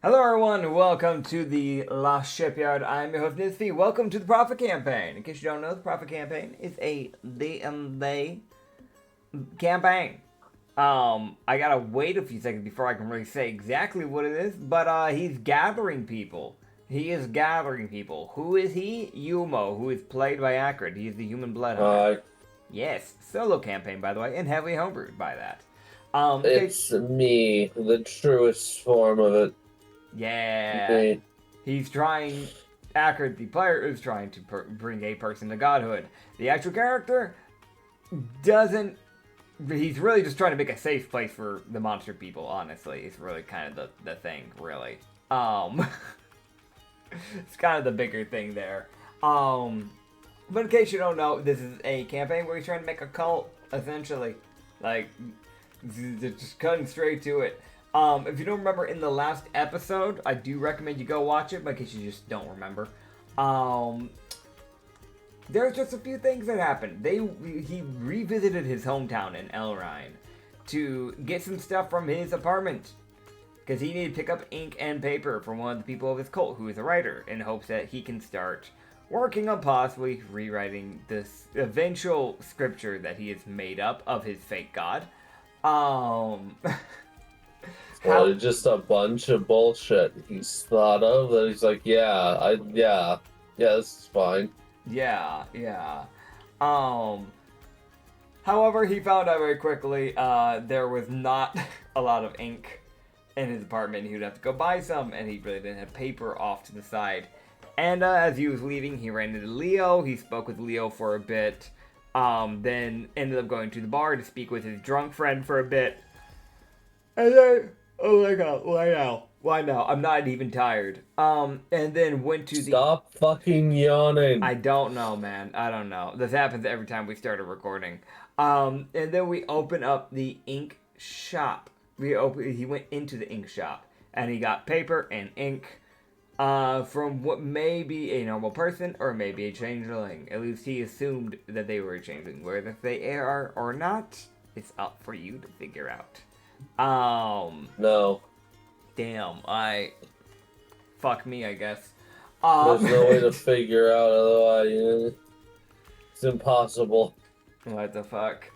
Hello everyone, welcome to the Lost Shipyard. I'm your host Nitsify. Welcome to the Profit Campaign. In case you don't know, the Profit Campaign is a D&D campaign. I gotta wait a few seconds before I can really say exactly what it is, but he's gathering people. He is gathering people. Who is he? Umo, who is played by Acrid. He is the human blood hunter. Yes, solo campaign by the way, and heavily homebrewed by that. It's me, the truest form of it. Yeah. Me. He's trying. Acrid, the player, is trying to bring a person to godhood. The actual character doesn't. He's really just trying to make a safe place for the monster people. Honestly, it's really kind of the thing. Really, it's kind of the bigger thing there. But in case you don't know, this is a campaign where he's trying to make a cult. Essentially, like just cutting straight to it. If you don't remember in the last episode, I do recommend you go watch it, but in case you just don't remember. There's just a few things that happened. He revisited his hometown in Elrine to get some stuff from his apartment. Because he needed to pick up ink and paper from one of the people of his cult who is a writer, in hopes that he can start working on possibly rewriting this eventual scripture that he has made up of his fake god. It's just a bunch of bullshit he's thought of that he's like, yeah, this is fine. Yeah. However, he found out very quickly there was not a lot of ink in his apartment. He would have to go buy some, and he really didn't have paper off to the side. And as he was leaving, he ran into Leo. He spoke with Leo for a bit. Then ended up going to the bar to speak with his drunk friend for a bit. And then, oh my god, why now? Why now? I'm not even tired. And then went to Stop fucking yawning. I don't know, man. I don't know. This happens every time we start a recording. And then we open up the ink shop. He went into the ink shop, and he got paper and ink. From what may be a normal person or maybe a changeling. At least he assumed that they were a changeling. Whether they are or not, it's up for you to figure out. No. Damn, fuck me, I guess. There's no way to figure out otherwise. It's impossible. What the fuck?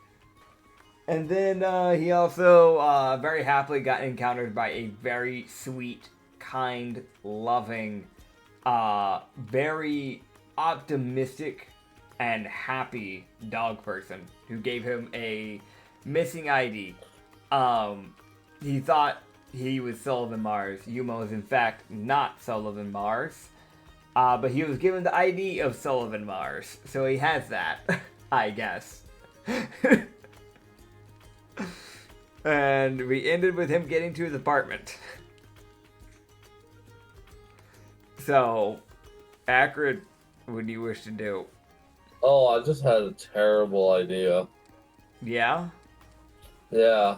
And then he also very happily got encountered by a very sweet, kind, loving, very optimistic and happy dog person who gave him a missing ID. He thought he was Sullivan Mars. Umo is in fact not Sullivan Mars. But he was given the ID of Sullivan Mars. So he has that, I guess. And we ended with him getting to his apartment. So, Acrid, what do you wish to do? Oh, I just had a terrible idea. Yeah? Yeah.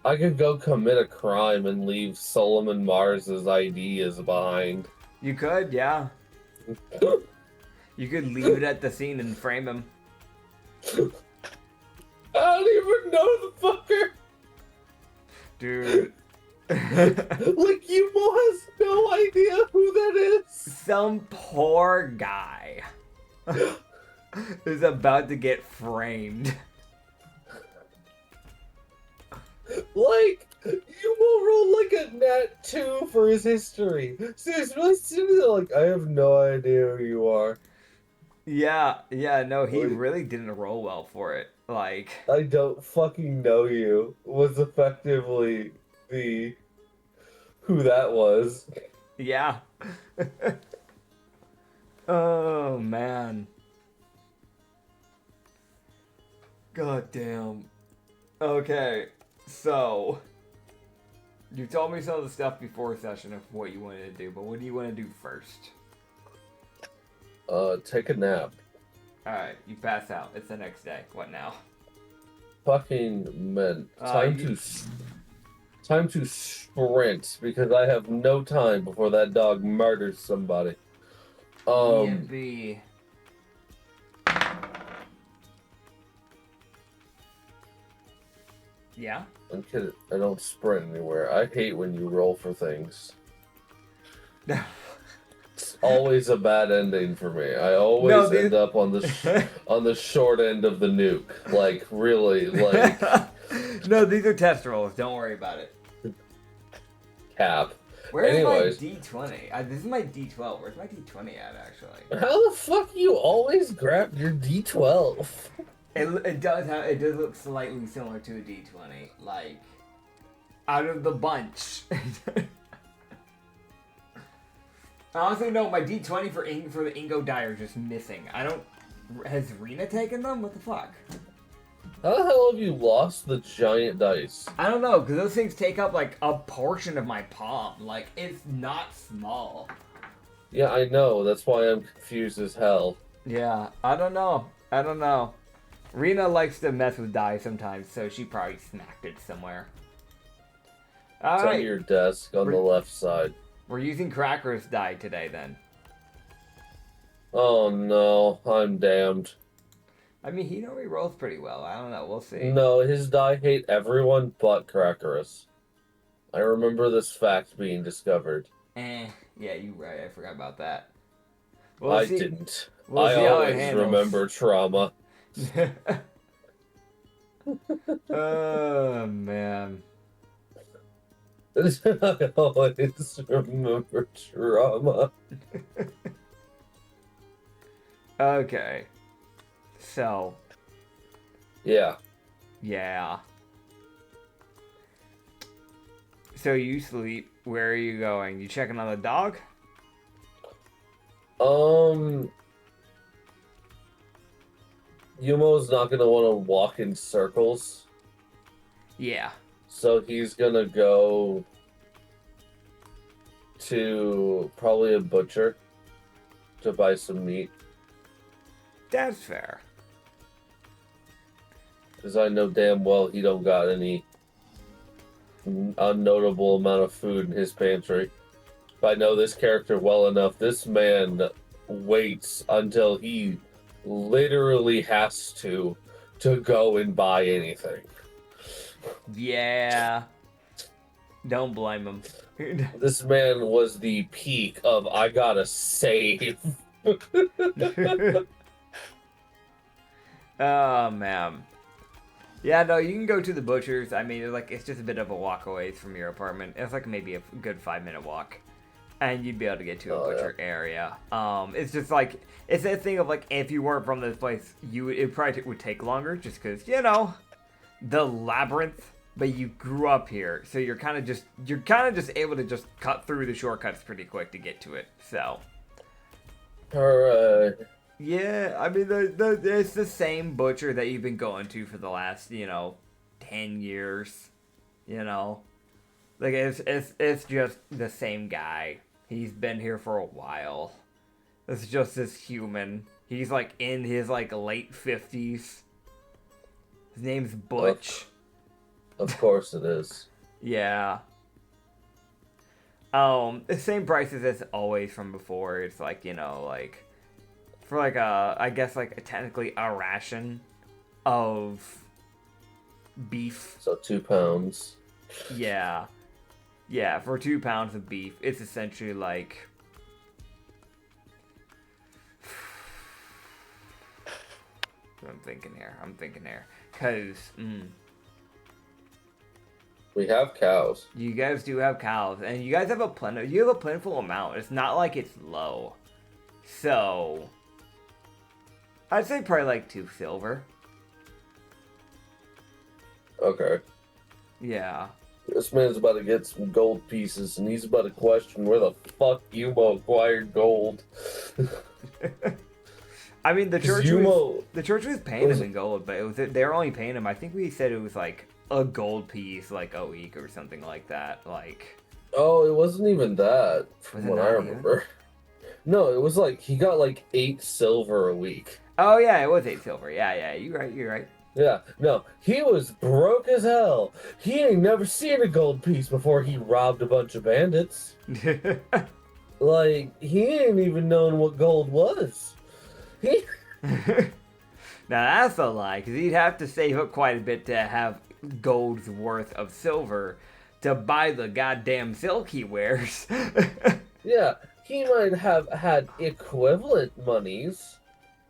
I could go commit a crime and leave Solomon Mars's ideas behind. You could, yeah. You could leave it at the scene and frame him. I don't even know the fucker! Dude. Like, Umo has no idea who that is! Some poor guy is about to get framed. Like, Umo rolled like a nat 2 for his history. So he's really sitting there like, I have no idea who you are. Yeah, no, he really didn't roll well for it. Like, I don't fucking know you was effectively the who that was. yeah. Oh, man. God damn. Okay, so you told me some of the stuff before session of what you wanted to do, but what do you want to do first? Take a nap. Alright, you pass out. It's the next day. What now? Fucking man. Time to sprint because I have no time before that dog murders somebody. DMV. Yeah? I'm kidding. I don't sprint anywhere. I hate when you roll for things. It's always a bad ending for me. I always end up on the short end of the nuke. Like, really, like... No, these are test rolls. Don't worry about it. Cap. Where's Anyways, my D20? This is my D12. Where's my D20 at, actually? how the fuck you always grab your D12? It does look slightly similar to a D20. Like, out of the bunch. Honestly, no, my D20 for the Ingo die are just missing. Has Rena taken them? What the fuck? How the hell have you lost the giant dice? I don't know, because those things take up, like, a portion of my palm. Like, it's not small. Yeah, I know. That's why I'm confused as hell. Yeah, I don't know. Rena likes to mess with die sometimes, so she probably smacked it somewhere. All it's right. on your desk on the left side. We're using Cracker's die today, then. Oh no, I'm damned. I mean, he normally rolls pretty well. I don't know. We'll see. No, his die hate everyone but Crackerus. I remember this fact being discovered. Yeah, you're right. I forgot about that. I didn't. We'll I always remember trauma. Oh, man. I always remember trauma. Okay. So. Yeah. Yeah. So you sleep. Where are you going? You checking on the dog? Yumo's not gonna want to walk in circles. Yeah. So he's gonna go to probably a butcher to buy some meat. That's fair. Because I know damn well he don't got any unnotable amount of food in his pantry. If I know this character well enough, this man waits until he literally has to go and buy anything. Yeah. Don't blame him. This man was the peak of I gotta save. Oh, man. Yeah, no, you can go to the butcher's. I mean, it's just a bit of a walk away from your apartment. It's like maybe a good 5-minute walk. And you'd be able to get to a butcher area. It's just like, it's that thing of like, if you weren't from this place, it probably would take longer just because, you know, the labyrinth. But you grew up here, so you're kind of just able to just cut through the shortcuts pretty quick to get to it. So. Alright. Yeah, I mean, it's the same butcher that you've been going to for the last, 10 years, Like, it's just the same guy. He's been here for a while. It's just this human. He's, like, in his, like, late 50s. His name's Butch. Of course it is. Yeah. The same prices as always from before. It's like, for like I guess like technically a ration of beef. So 2 pounds. Yeah. Yeah, for 2 pounds of beef, it's essentially like I'm thinking here. Cause we have cows. You guys do have cows, and you guys have a plentiful amount. It's not like it's low. So I'd say probably like 2 silver. Okay. Yeah. This man's about to get some gold pieces, and he's about to question where the fuck Umo acquired gold. I mean, the church was paying him in gold, but they were only paying him. I think we said it was like a gold piece, like a week or something like that. Like. Oh, it wasn't even that, from what I remember. No, it was like he got like 8 silver a week. Oh yeah, it was 8 silver. Yeah, you're right. Yeah, no, he was broke as hell. He ain't never seen a gold piece before he robbed a bunch of bandits. Like, he ain't even known what gold was. Now that's a lie, because he'd have to save up quite a bit to have gold's worth of silver to buy the goddamn silk he wears. Yeah, he might have had equivalent monies.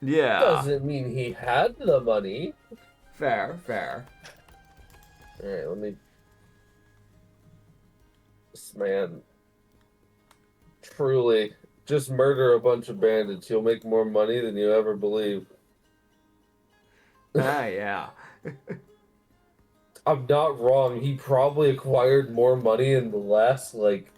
Yeah. Doesn't mean he had the money. Fair, fair. Alright, let me... This man... Truly, just murder a bunch of bandits. You'll make more money than you ever believe. Ah, yeah. I'm not wrong. He probably acquired more money in the last, like,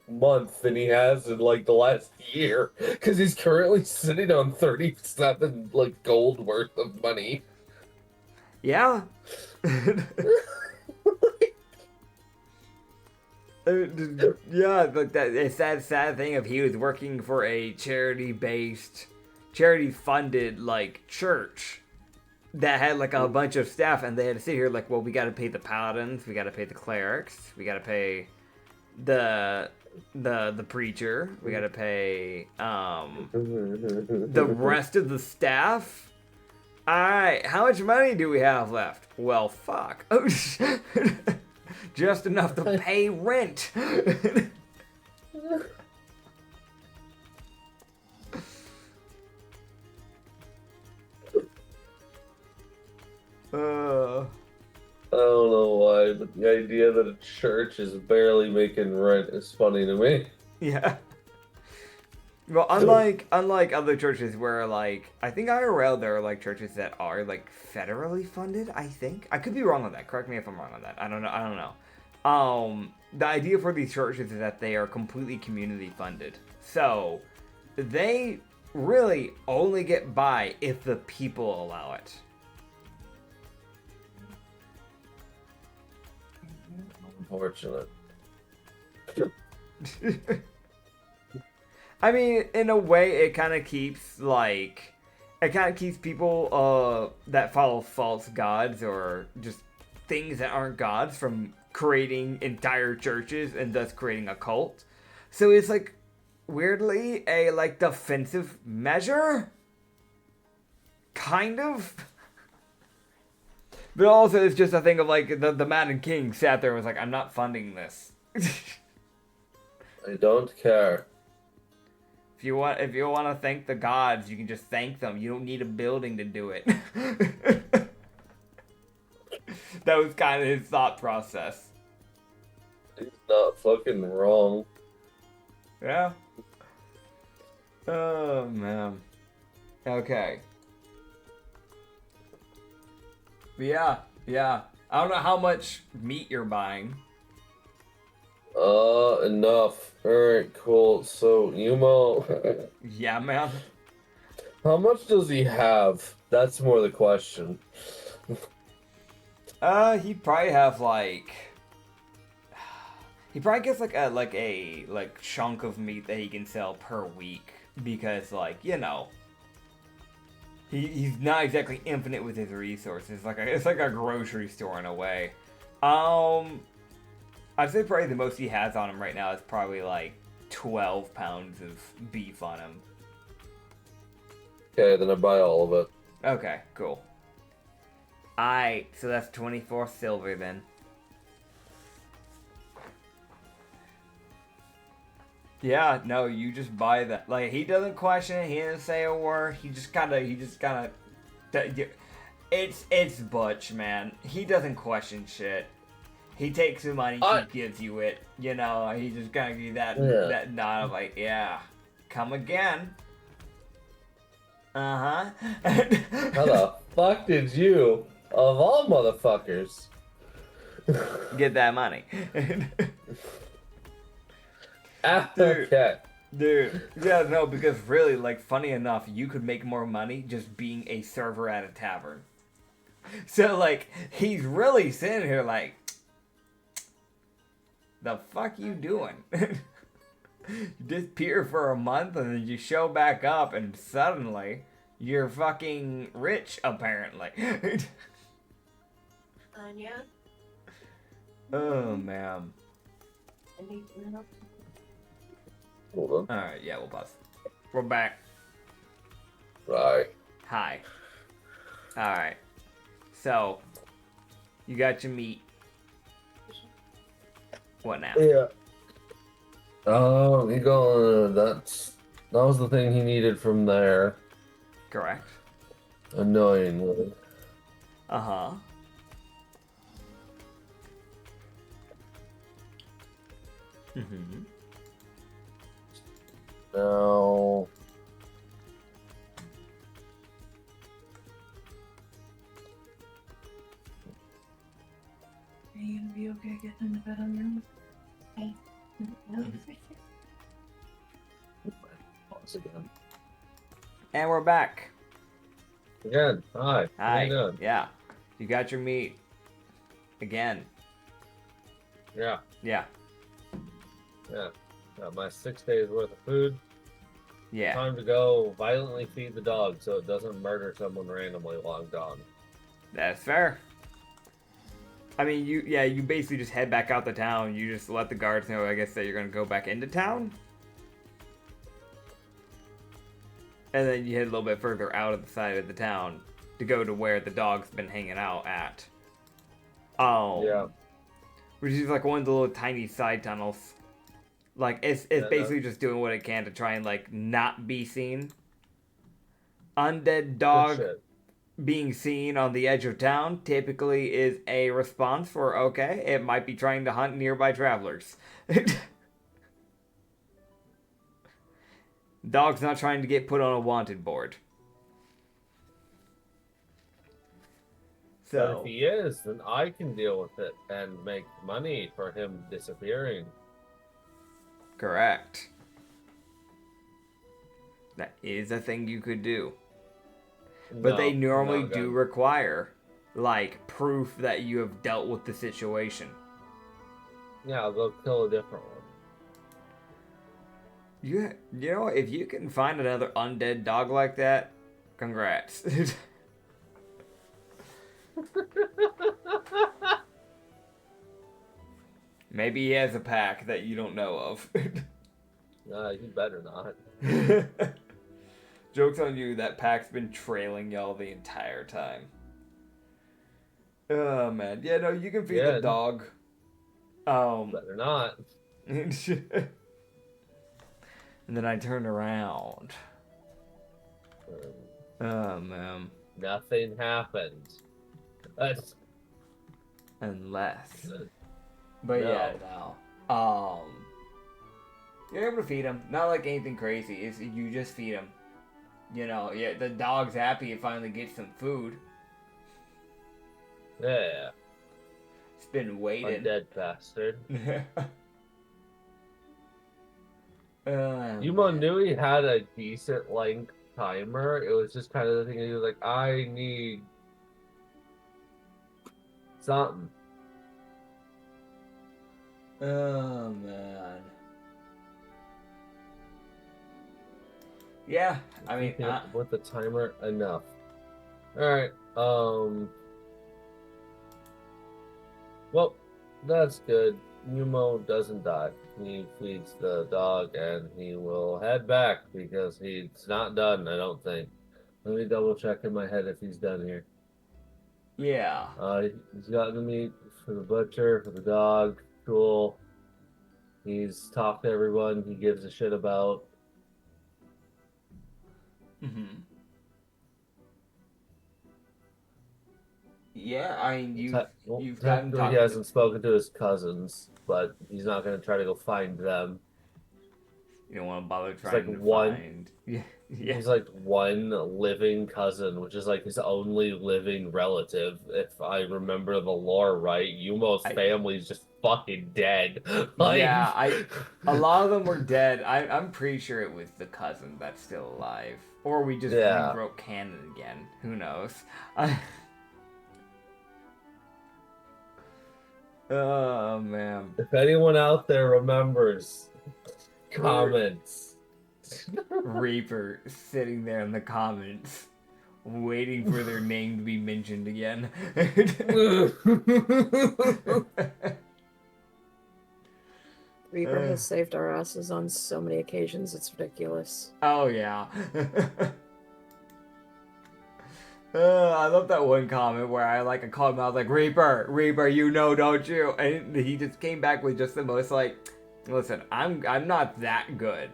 month than he has in, like, the last year. Because he's currently sitting on 37, like, gold worth of money. Yeah. Yeah, but it's that sad thing of he was working for a charity-funded, like, church that had, like, a bunch of staff, and they had to sit here, like, well, we gotta pay the paladins, we gotta pay the clerics, we gotta pay the preacher, we gotta pay, the rest of the staff. Alright, how much money do we have left? Well, fuck. Just enough to pay rent. I don't know why, but the idea that a church is barely making rent is funny to me. Yeah. Well, unlike other churches where, like, I think IRL there are, like, churches that are, like, federally funded, I think. I could be wrong on that. Correct me if I'm wrong on that. I don't know. The idea for these churches is that they are completely community funded. So, they really only get by if the people allow it. Unfortunate. I mean, in a way, it kind of keeps people that follow false gods or just things that aren't gods from creating entire churches and thus creating a cult. So it's like weirdly a like defensive measure, kind of. But also, it's just a thing of like the Madden King sat there and was like, "I'm not funding this." I don't care. If you want to thank the gods, you can just thank them. You don't need a building to do it. That was kind of his thought process. He's not fucking wrong. Yeah. Oh man. Okay. Yeah. I don't know how much meat you're buying. Enough. Alright, cool. So, Umo... Yeah, man. How much does he have? That's more the question. He'd probably have like... He probably gets like a chunk of meat that he can sell per week. Because, like, you know... He's not exactly infinite with his resources. It's like a grocery store in a way. I'd say probably the most he has on him right now is probably like 12 pounds of beef on him. Okay, then I buy all of it. Okay, cool. Aight, so that's 24 silver then. Yeah, no, you just buy that. Like, he doesn't question it, he doesn't say a word, he just kinda... It's Butch, man. He doesn't question shit. He takes the money, he gives you it. You know, he just kind of give you that nod of like, yeah, come again. Uh-huh. How the fuck did you, of all motherfuckers, get that money? Okay. Dude, yeah, no, because really, like, funny enough, you could make more money just being a server at a tavern. So, like, he's really sitting here like, the fuck you doing? You disappear for a month and then you show back up and suddenly you're fucking rich, apparently. Anya? Oh, man. Hold on. Alright, yeah, we'll pause. We're back. Right. Hi. Alright. So, you got your meat. What now? Yeah. Oh, he going. That was the thing he needed from there. Correct. Annoyingly. Uh-huh. Mm-hmm. No. Are you gonna be okay getting into bed on your own? Hey. No. Pause again. And we're back. Again. Hi. How Hi. you doing? Yeah. You got your meat. Again. Yeah. Yeah. Yeah. Got my 6 days worth of food. Yeah. Time to go violently feed the dog so it doesn't murder someone randomly while I'm gone. That's fair. I mean, you basically just head back out the town. You just let the guards know, I guess, that you're going to go back into town. And then you head a little bit further out of the side of the town to go to where the dog's been hanging out at. Yeah. Which is like one of the little tiny side tunnels. Like, it's basically just doing what it can to try and, like, not be seen. Undead dog being seen on the edge of town typically is a response for, okay, it might be trying to hunt nearby travelers. Dog's not trying to get put on a wanted board. But So, if he is, then I can deal with it and make money for him disappearing. correct. That is a thing you could do. But they normally do require, like, proof that you have dealt with the situation. Yeah, they'll kill a different one. You know, if you can find another undead dog like that, congrats. Maybe he has a pack that you don't know of. You better not. Joke's on you, that pack's been trailing y'all the entire time. Oh, man. Yeah, no, you can feed the dog. Better not. And then I turned around. Oh, man. Nothing happened. Unless. But No. yeah, no. You're able to feed him. Not like anything crazy. It's, you just feed him. You know, yeah, the dog's happy it finally gets some food. Yeah. It's been waiting. Undead bastard. Oh, Umo man. knew he had a decent length timer. It was just kind of the thing he was like, I need something. Oh, man. Yeah, I mean, with the timer enough. All right. Well, that's good. Umo doesn't die. He feeds the dog and he will head back because he's not done, I don't think. Let me double check in my head if he's done here. yeah. He's gotten the meat for the butcher, for the dog. Cool. He's talked to everyone he gives a shit about. Mm-hmm. Yeah, I mean, you've gotten Technically, he hasn't spoken to his cousins, but he's not going to try to go find them. You don't want to bother trying like to one, find. Yeah. He's like one living cousin, which is like his only living relative. If I remember the lore right, Yumo's family's just fucking dead. Like... Yeah, a lot of them were dead. I'm pretty sure it was the cousin that's still alive, or we just rewrote canon again. Who knows? Oh man! If anyone out there remembers, comments. Reaper sitting there in the comments, waiting for their name to be mentioned again. Reaper has saved our asses on so many occasions, it's ridiculous. Oh, yeah. I love that one comment where I called him out, Reaper, you know, don't you? And he just came back with just the most, Listen, I'm not that good,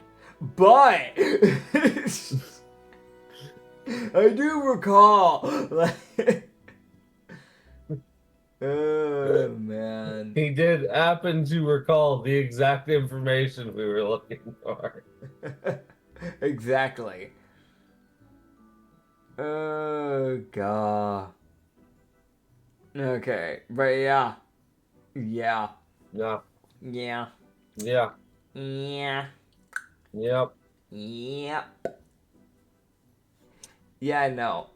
but I do recall. Like, oh man. He did happen to recall the exact information we were looking for. Exactly. Oh god. Okay, but yeah. Yeah. Yeah. Yeah. Yeah. Yeah. Yep. Yep. Yeah, no.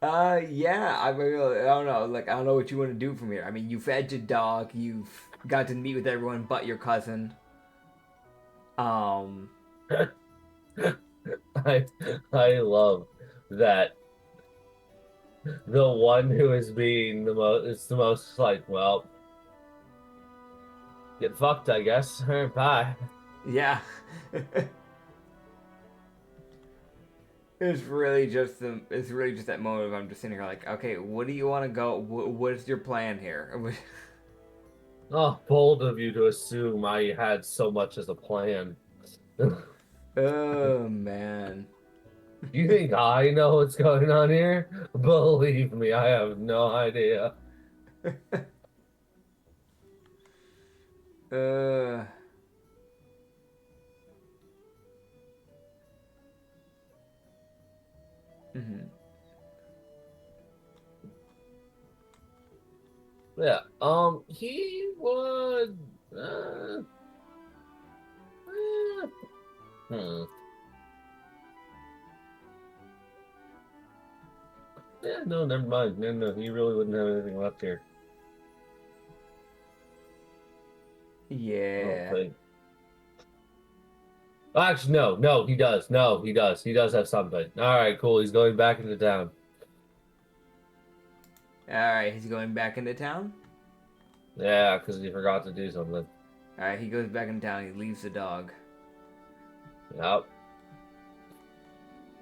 Yeah, I really, I don't know. Like, I don't know what you want to do from here. I mean, you fed your dog. You've got to meet with everyone but your cousin. I love that the one who is being the most, it's the most like, well, get fucked, I guess. Bye. Yeah. It's really just that moment of I'm just sitting here like, okay, what do you want to go? What is your plan here? Oh, bold of you to assume I had so much as a plan. Oh man. You think I know what's going on here? Believe me, I have no idea. uh. Mm-hmm. Yeah. He would. Uh, hmm. Yeah. No. Never mind. No. He really wouldn't have anything left here. I don't Yeah. think. Actually, no. No. He does. No. He does. He does have something. All right. Cool. He's going back into town. Alright, he's going back into town? Yeah, because he forgot to do something. Alright, he goes back into town, he leaves the dog. Yep.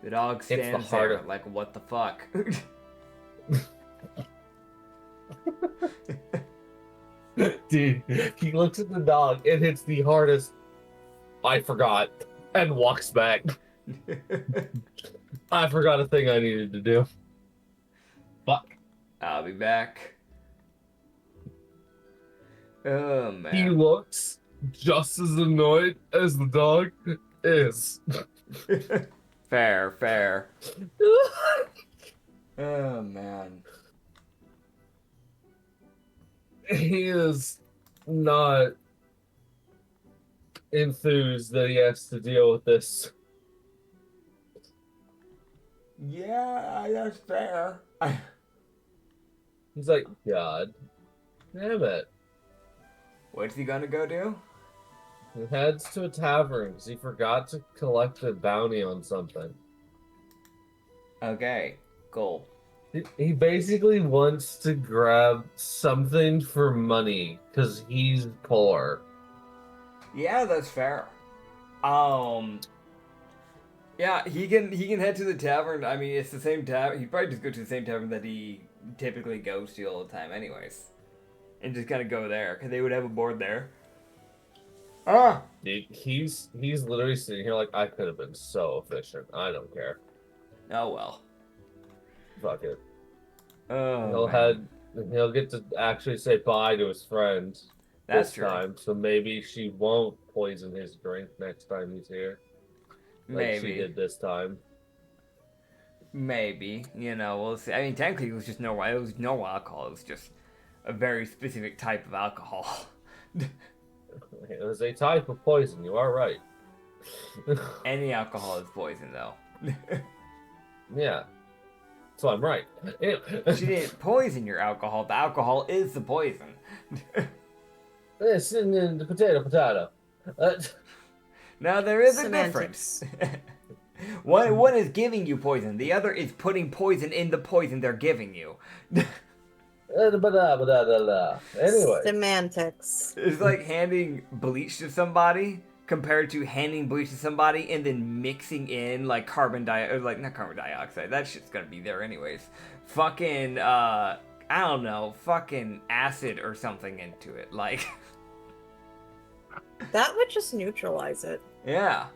The dog stands there like, what the fuck? Dude, he looks at the dog and hits the hardest, I forgot, and walks back. I forgot a thing I needed to do. Fuck. I'll be back. Oh, man. He looks just as annoyed as the dog is. Fair. Oh, man. He is not enthused that he has to deal with this. Yeah, that's fair. He's like, God damn it. What's he gonna go do? He heads to a tavern because he forgot to collect a bounty on something. Okay, cool. He basically wants to grab something for money because he's poor. Yeah, that's fair. Yeah, he can head to the tavern. I mean, it's the same tavern. He'd probably just go to the same tavern that he typically goes to all the time, anyways, and just kind of go there because they would have a board there. Ah, Dude, he's literally sitting here like, I could have been so efficient. I don't care. oh well. Fuck it. Oh, He'll get to actually say bye to his friends that's this true. time, so maybe she won't poison his drink next time he's here. Like she did this time. Maybe, we'll see. I mean, technically, it was just normal. It was normal alcohol. It was just a very specific type of alcohol. It was a type of poison. You are right. Any alcohol is poison, though. Yeah. So I'm right. She didn't poison your alcohol. The alcohol is the poison. It's in the potato. Now, there is a Semantics. difference. One is giving you poison. The other is putting poison in the poison they're giving you. Anyway. Semantics. It's like handing bleach to somebody compared to handing bleach to somebody and then mixing in like not carbon dioxide. That shit's gonna be there anyways. Fucking I don't know, fucking acid or something into it. Like, That would just neutralize it. yeah.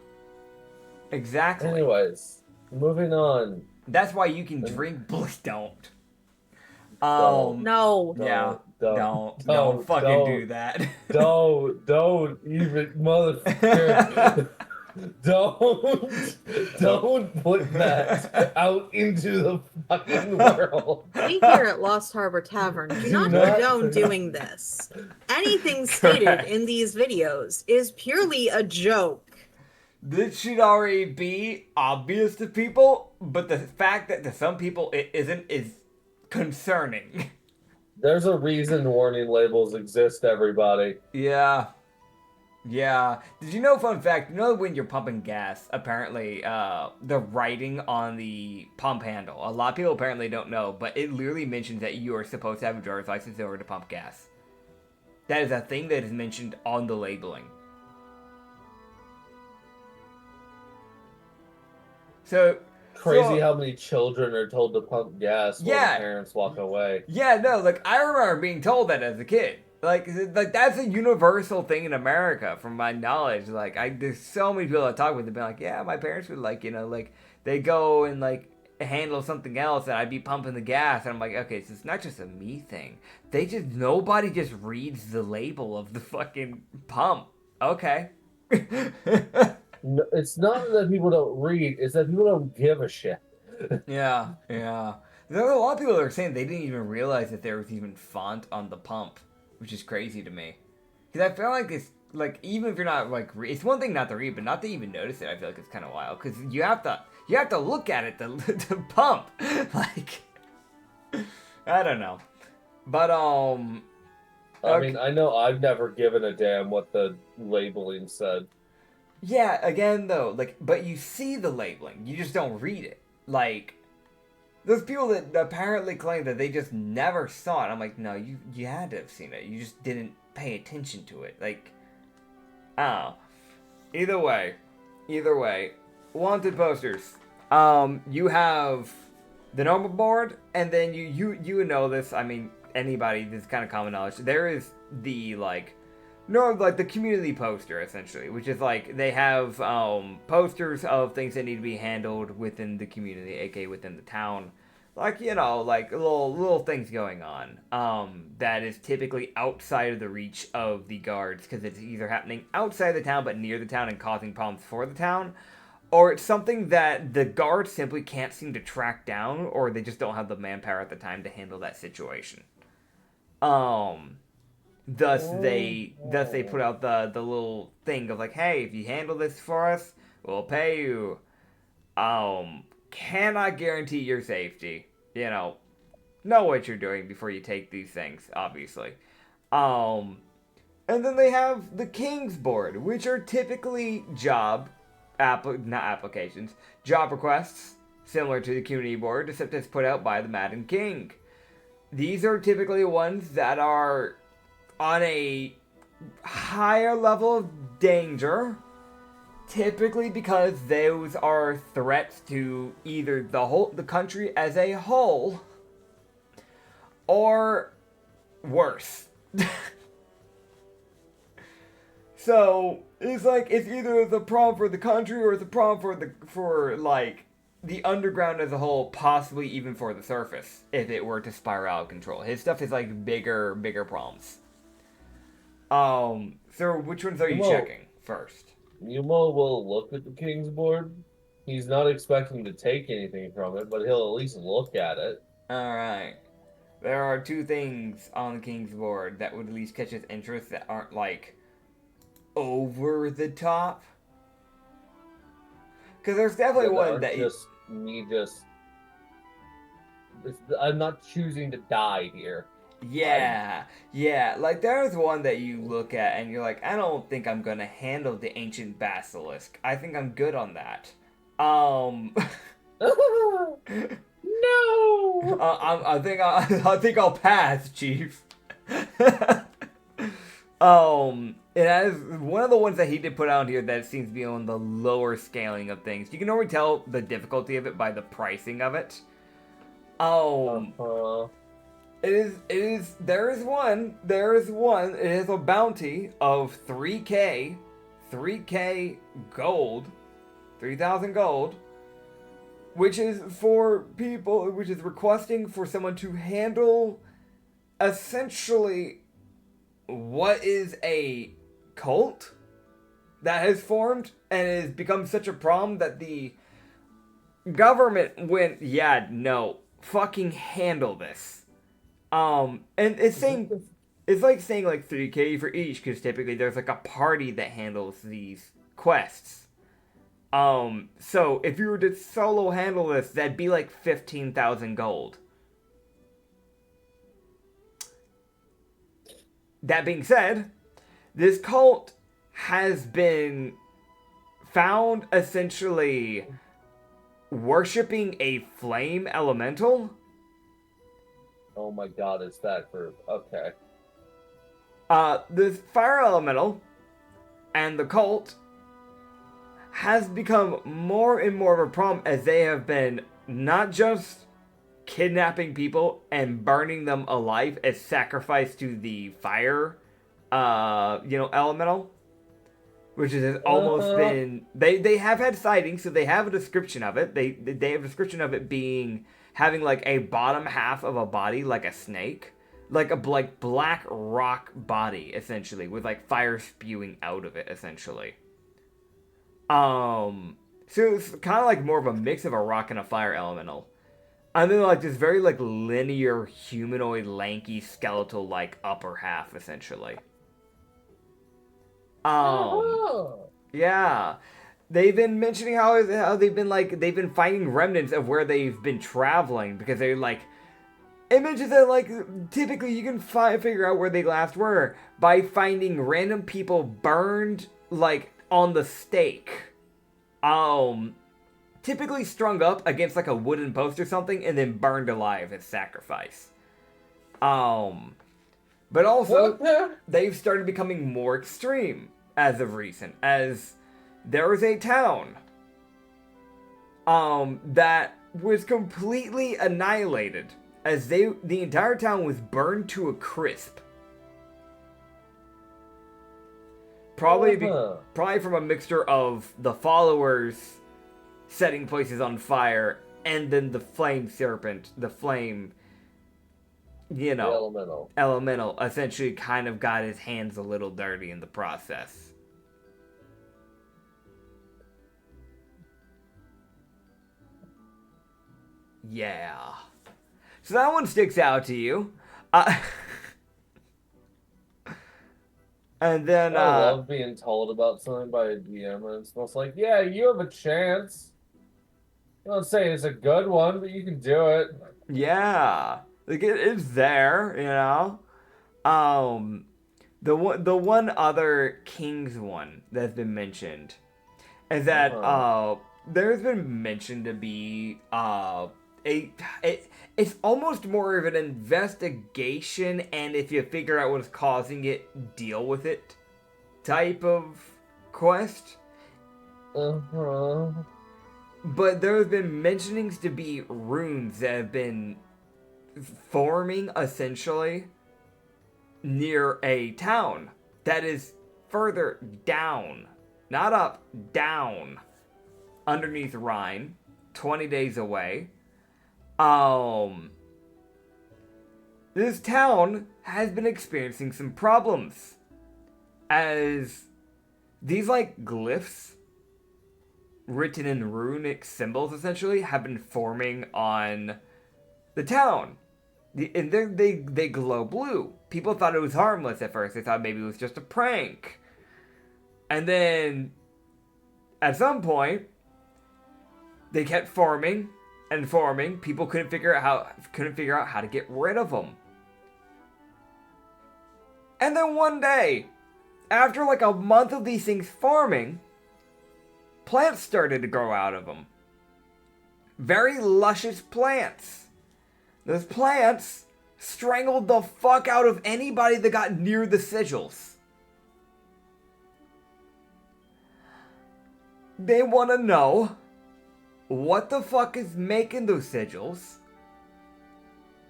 Exactly. Anyways, moving on. That's why you can drink, please don't. No. Yeah. Don't don't, fucking don't. do that. Don't even, motherfucker. Don't put that out into the fucking world. We here at Lost Harbor Tavern do not condone doing this. Anything stated Correct. in these videos is purely a joke. This should already be obvious to people, but the fact that to some people it isn't is concerning. There's a reason warning labels exist, everybody. Yeah. Yeah. Did you know, fun fact, you know when you're pumping gas, apparently, the writing on the pump handle, a lot of people apparently don't know, but it literally mentions that you are supposed to have a driver's license in order to pump gas. That is a thing that is mentioned on the labeling. So... Crazy how many children are told to pump gas while Yeah. the parents walk away. Yeah, no, like, I remember being told that as a kid. Like that's a universal thing in America, from my knowledge. Like, there's so many people I talk with that be like, yeah, my parents would, like, you know, like, they go and, like, handle something else, and I'd be pumping the gas, and I'm like, okay, so it's not just a me thing. Nobody just reads the label of the fucking pump. Okay. No, it's not that people don't read, it's that people don't give a shit. Yeah. There are a lot of people that are saying they didn't even realize that there was even font on the pump, which is crazy to me. Because I feel like it's, like, even if you're not, like, it's one thing not to read, but not to even notice it, I feel like it's kind of wild. Because you have to look at it to pump. Like, I don't know. But, I mean, I know I've never given a damn what the labeling said. yeah, again, though, like, but you see the labeling, you just don't read it. Like, there's people that apparently claim that they just never saw it. I'm like, no, you had to have seen it. You just didn't pay attention to it. Like, I don't know. Either way, wanted posters. You have the normal board, and then you know this. I mean, anybody, this is kind of common knowledge. There is the, like, the community poster, essentially, which is like they have posters of things that need to be handled within the community, aka within the town. Like, you know, like little things going on that is typically outside of the reach of the guards, because it's either happening outside the town but near the town and causing problems for the town, or it's something that the guards simply can't seem to track down, or they just don't have the manpower at the time to handle that situation. Thus they put out the little thing of like, hey, if you handle this for us, we'll pay you. Cannot guarantee your safety. You know what you're doing before you take these things, obviously. And then they have the King's Board, which are typically job requests, similar to the Community Board, except it's put out by the Madden King. These are typically ones that are on a higher level of danger, typically because those are threats to either the country as a whole, or worse. So it's like it's either the problem for the country or it's a problem for like the underground as a whole, possibly even for the surface if it were to spiral out of control. His stuff is like bigger problems. So which ones are you checking first? Umo will look at the King's Board. He's not expecting to take anything from it, but he'll at least look at it. Alright. There are two things on the King's Board that would at least catch his interest that aren't, like, over the top. Because there's definitely one that I'm not choosing to die here. Yeah, like there's one that you look at and you're like, I don't think I'm gonna handle the ancient basilisk. I think I'm good on that. No. I think I'll pass, Chief. It has one of the ones that he did put out here that seems to be on the lower scaling of things. You can already tell the difficulty of it by the pricing of it. There is one. It is a bounty of 3K gold, 3,000 gold, which is for people, which is requesting for someone to handle essentially what is a cult that has formed and has become such a problem that the government went, yeah, no, fucking handle this. And it's like saying like 3K for each, because typically there's like a party that handles these quests. So if you were to solo handle this, that'd be like 15,000 gold. That being said, this cult has been found essentially worshipping a flame elemental. Oh my god, it's that group. Okay. This fire elemental and the cult has become more and more of a problem as they have been not just kidnapping people and burning them alive as sacrifice to the fire, elemental, which has almost been. They have had sightings, so they have a description of it. They have a description of it being having like a bottom half of a body like a snake, like a black rock body essentially with like fire spewing out of it essentially. So it's kind of like more of a mix of a rock and a fire elemental. And then like this very like linear humanoid lanky skeletal like upper half essentially. Yeah. They've been mentioning how they've been finding remnants of where they've been traveling because they're like it mentions that like typically you can figure out where they last were by finding random people burned like on the stake. Typically strung up against like a wooden post or something and then burned alive as sacrifice. But also they've started becoming more extreme as of recent, as there was a town that was completely annihilated as the entire town was burned to a crisp. Probably from a mixture of the followers setting places on fire and then the flame serpent, the flame, elemental essentially kind of got his hands a little dirty in the process. Yeah. So that one sticks out to you. And then I love being told about something by a DM and it's almost like, yeah, you have a chance. I don't say it's a good one, but you can do it. Yeah. Like it's there, The one other King's one that's been mentioned is that there's been mentioned to be it's almost more of an investigation and if you figure out what is causing it, deal with it type of quest. But there have been mentionings to be runes that have been forming essentially near a town that is further down, not up, down, underneath Rhine, 20 days away. This town has been experiencing some problems as these like glyphs written in runic symbols essentially have been forming on the town. And they glow blue. People thought it was harmless at first. They thought maybe it was just a prank. And then at some point they kept forming and forming. People couldn't figure out how to get rid of them. And then one day, after like a month of these things forming, plants started to grow out of them. Very luscious plants. Those plants strangled the fuck out of anybody that got near the sigils. They want to know what the fuck is making those sigils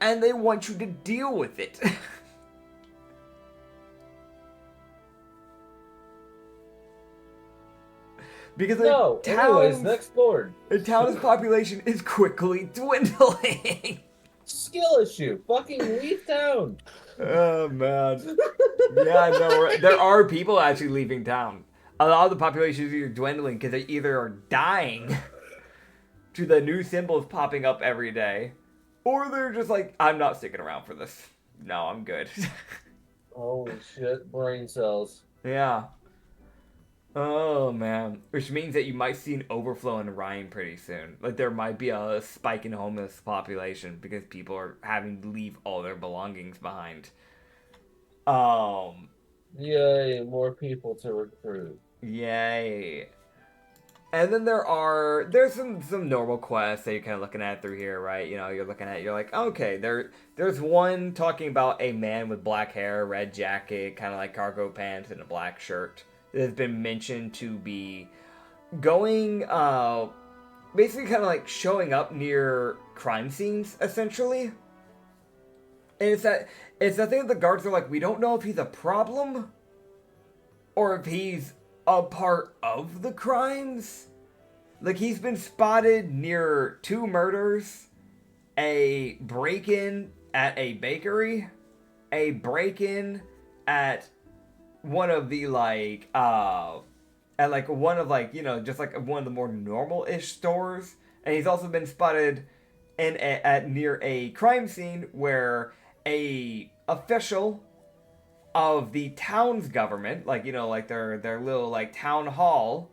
and they want you to deal with it. Because No, anyways, next board. the town's population is quickly dwindling. Skill issue. Fucking leave town. Oh, man. Yeah, no, there are people actually leaving town. A lot of the population is either dwindling because they either are dying to the new symbols popping up every day, or they're just like, I'm not sticking around for this. No, I'm good. Holy shit, brain cells. Yeah. Oh, man. Which means that you might see an overflow in Ryan pretty soon. Like, there might be a spike in homeless population because people are having to leave all their belongings behind. Yay, more people to recruit. Yay. And then there's some normal quests that you're kind of looking at through here, right? You know, you're like, okay, there's one talking about a man with black hair, red jacket, kind of like cargo pants, and a black shirt. That has been mentioned to be going, basically kind of like showing up near crime scenes, essentially. And it's that thing that the guards are like, we don't know if he's a problem or if he's a part of the crimes. Like, he's been spotted near 2 murders, a break-in at a bakery, a break-in at one of the, like, at, like, one of, like, you know, just, like, one of the more normal-ish stores. And he's also been spotted at near a crime scene where a official of the town's government, like, you know, like, their little, like, town hall,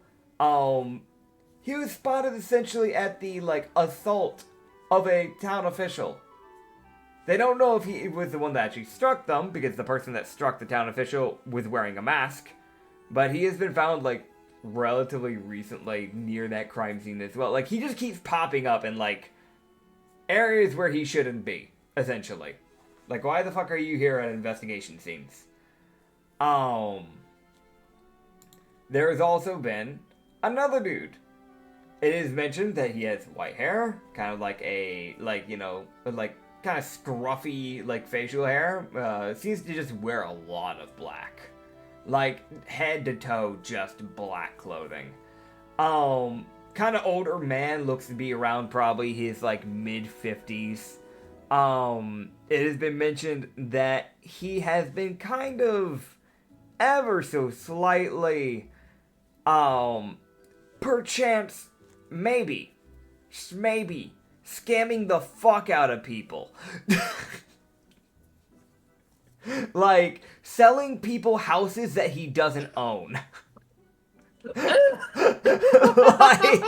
he was spotted essentially at the, like, assault of a town official. They don't know if he was the one that actually struck them, because the person that struck the town official was wearing a mask. But he has been found, like, relatively recently near that crime scene as well. Like, he just keeps popping up in, like, areas where he shouldn't be, essentially. Like, why the fuck are you here at investigation scenes? There has also been another dude. It is mentioned that he has white hair, kind of like a, like, you know, like, kind of scruffy, like, facial hair. Seems to just wear a lot of black. Like, head to toe, just black clothing. Kind of older man, looks to be around probably his, like, mid-50s. It has been mentioned that he has been kind of ever so slightly, perchance, maybe, scamming the fuck out of people. Like, selling people houses that he doesn't own. Like,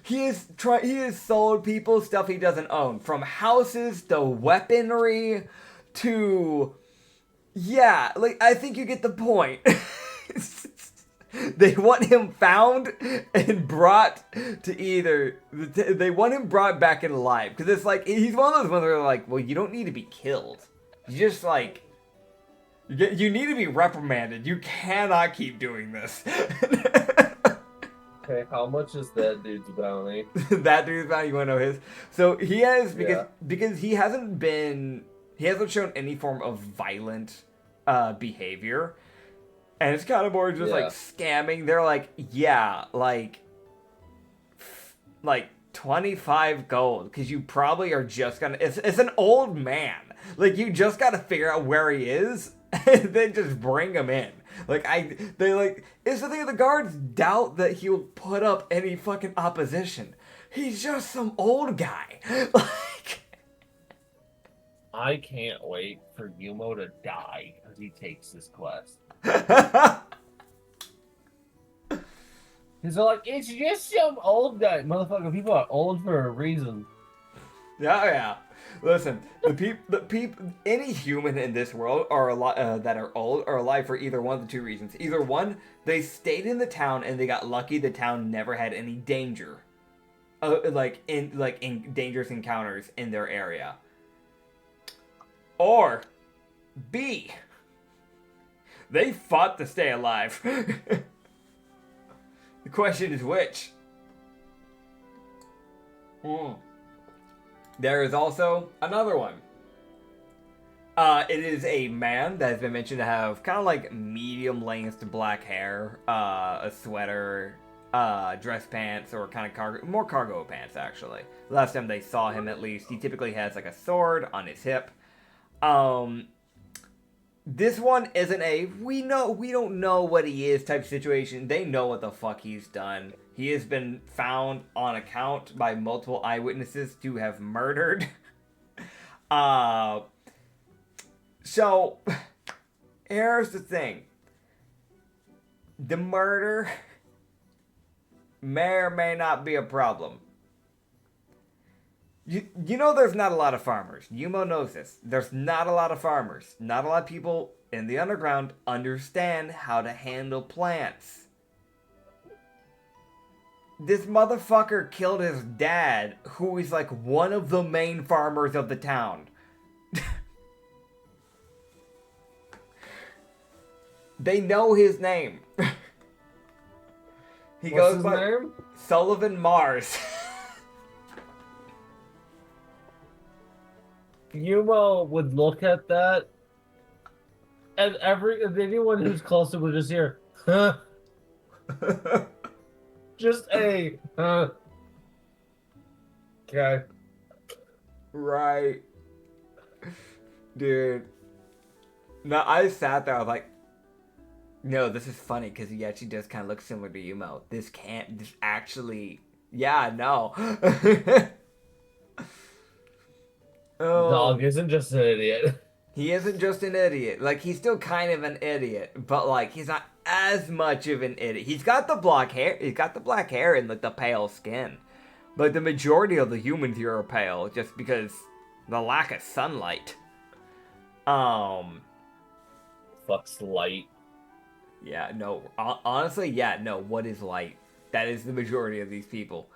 he has sold people stuff he doesn't own. From houses to weaponry to... Yeah, like, I think you get the point. They want him found and brought to either... They want him brought back in alive. Because it's like, he's one of those ones where they're like, well, you don't need to be killed. You just, like... You need to be reprimanded. You cannot keep doing this. Okay, how much is that dude's bounty? That dude's bounty, you want to know his? So he has, because he hasn't shown any form of violent behavior. And it's kind of more just like scamming. They're like, yeah, like 25 gold. Because you probably are just gonna, it's an old man. Like, you just gotta figure out where he is. And then just bring him in. Like, it's the thing, the guards doubt that he'll put up any fucking opposition. He's just some old guy. Like, I can't wait for Umo to die as he takes this quest. Because they're like, it's just some old guy. Motherfucker, people are old for a reason. Yeah. Listen, the people, any human in this world that are old are alive for either one of the 2 reasons. Either one, they stayed in the town and they got lucky the town never had any danger, in dangerous encounters in their area. Or B, they fought to stay alive. The question is which. There is also another one. It is a man that has been mentioned to have kind of like medium-length black hair, a sweater, dress pants, or kind of more cargo pants, actually. Last time they saw him, at least, he typically has like a sword on his hip. This one isn't a we don't know what he is type situation. They know what the fuck he's done. He has been found on account by multiple eyewitnesses to have murdered. So, here's the thing. The murder may or may not be a problem. You know there's not a lot of farmers. Umo knows this. There's not a lot of farmers. Not a lot of people in the underground understand how to handle plants. This motherfucker killed his dad, who is like one of the main farmers of the town. They know his name. He What's goes his by name? Sullivan Mars. Umo would look at that, and anyone who's closer would just hear, huh? Just a, huh? Okay. Right. Dude. No, I sat there, I was like, no, this is funny, because he actually does kind of look similar to Umo. This actually, yeah, no. Oh. Dog isn't just an idiot. He isn't just an idiot. Like, he's still kind of an idiot, but, like, he's not as much of an idiot. He's got the black hair and, like, the pale skin. But the majority of the humans here are pale, just because the lack of sunlight. Fucks light. Yeah, no, honestly, yeah, no, what is light? That is the majority of these people.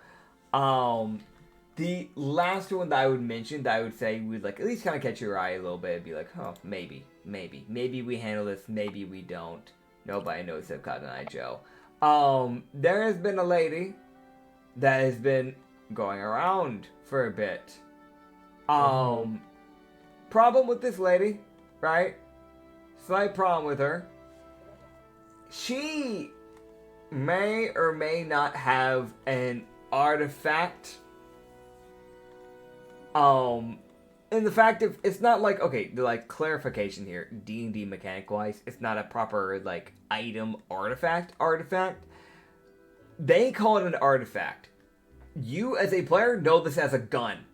The last one that I would mention, that I would say would, like, at least kind of catch your eye a little bit, and be like, oh, maybe we handle this, maybe we don't. Nobody knows except Cotton Eye Joe. There has been a lady that has been going around for a bit. Problem with this lady, right? Slight problem with her. She may or may not have an artifact. And the fact of, it's not like, okay, the, like, clarification here, D&D mechanic-wise, it's not a proper, like, item artifact. They call it an artifact. You, as a player, know this as a gun.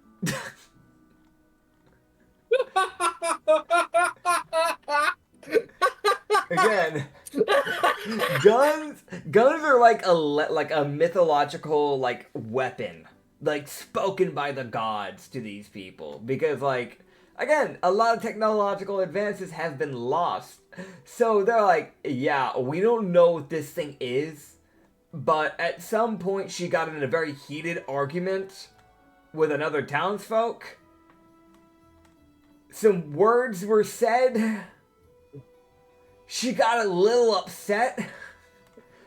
Again, guns are like a mythological, like, weapon, like, spoken by the gods to these people, because, like, again, a lot of technological advances have been lost, so they're like, yeah, we don't know what this thing is, but at some point she got in a very heated argument with another townsfolk. Some words were said. She got a little upset.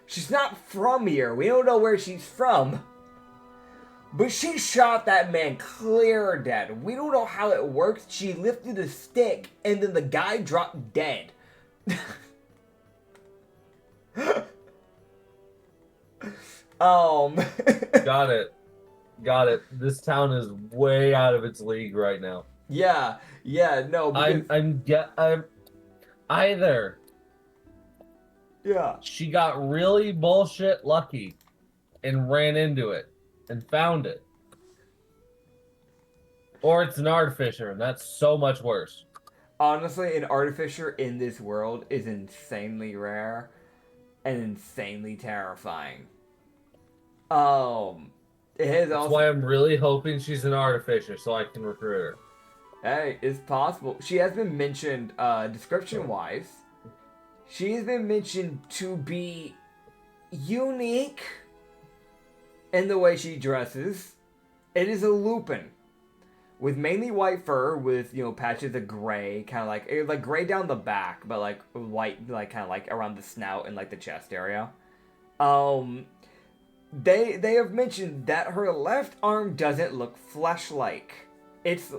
She's not from here. We don't know where she's from. But she shot that man clear dead. We don't know how it works. She lifted a stick, and then the guy dropped dead. Got it. This town is way out of its league right now. Yeah, no. Because... I'm either. Yeah. She got really bullshit lucky and ran into it and found it. Or it's an artificer, and that's so much worse. Honestly, an artificer in this world is insanely rare and insanely terrifying. That's why I'm really hoping she's an artificer so I can recruit her. Hey, it's possible. She has been mentioned, description-wise. She's been mentioned to be unique in the way she dresses. It is a lupin with mainly white fur with, patches of gray, kind of like gray down the back, but like white, like kind of like around the snout and like the chest area. They have mentioned that her left arm doesn't look flesh-like. it's,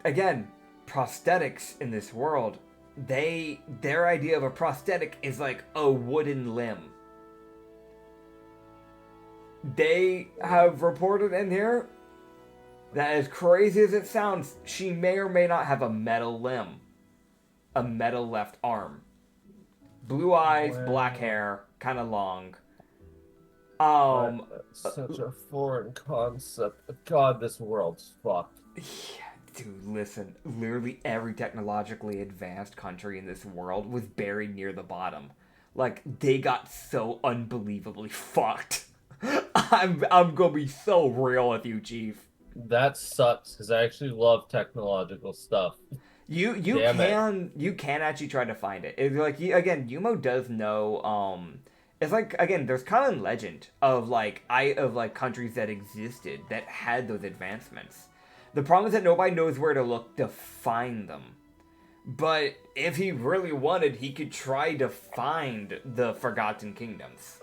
again, prosthetics in this world, their idea of a prosthetic is like a wooden limb. They have reported in here that, as crazy as it sounds, she may or may not have a metal limb. A metal left arm. Blue eyes, black hair, kind of long. Such a foreign concept. God, this world's fucked. Yeah, dude, listen. Literally every technologically advanced country in this world was buried near the bottom. Like, they got so unbelievably fucked. I'm gonna be so real with you, Chief. That sucks, because I actually love technological stuff. You can actually try to find it. It's like, again, Umo does know. It's like, again, there's common legend of countries that existed that had those advancements. The problem is that nobody knows where to look to find them. But if he really wanted, he could try to find the Forgotten Kingdoms.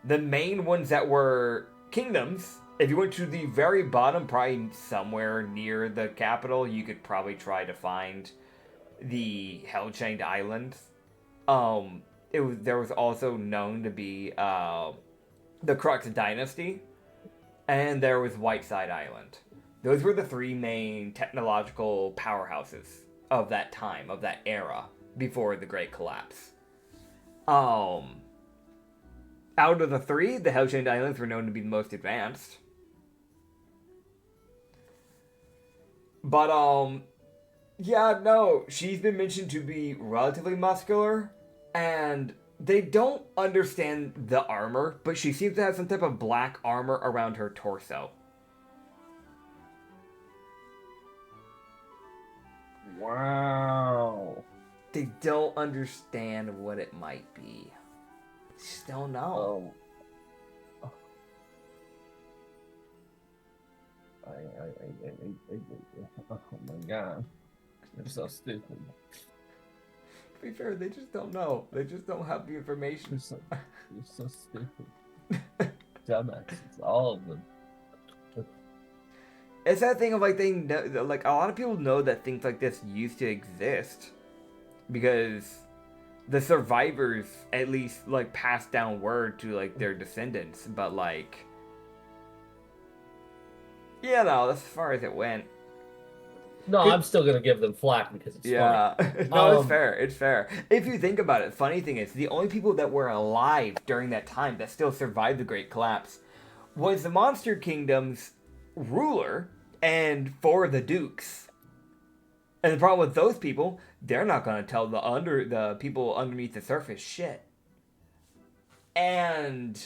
The main ones that were kingdoms, if you went to the very bottom, probably somewhere near the capital, you could probably try to find the Hell-Chained Islands. There was also known to be the Crux Dynasty, and there was Whiteside Island. Those were the three main technological powerhouses of that time, of that era, before the Great Collapse. Out of the three, the Hell-Chained Islands were known to be the most advanced. But, yeah, no, she's been mentioned to be relatively muscular, and they don't understand the armor, but she seems to have some type of black armor around her torso. Wow. They don't understand what it might be. They just don't know. Oh my god. You're so stupid. To be fair, they just don't know. They just don't have the information. You're so stupid. Dumbass. It's all of them. It's that thing of like they know, like a lot of people know that things like this used to exist because the survivors at least like passed down word to like their descendants, but like, you know, that's as far as it went. No, I'm still gonna give them flack because it's funny. No, it's fair. It's fair. If you think about it, funny thing is, the only people that were alive during that time that still survived the Great Collapse was the Monster Kingdom's ruler and 4 of the dukes. And the problem with those people, they're not gonna tell the people underneath the surface shit. And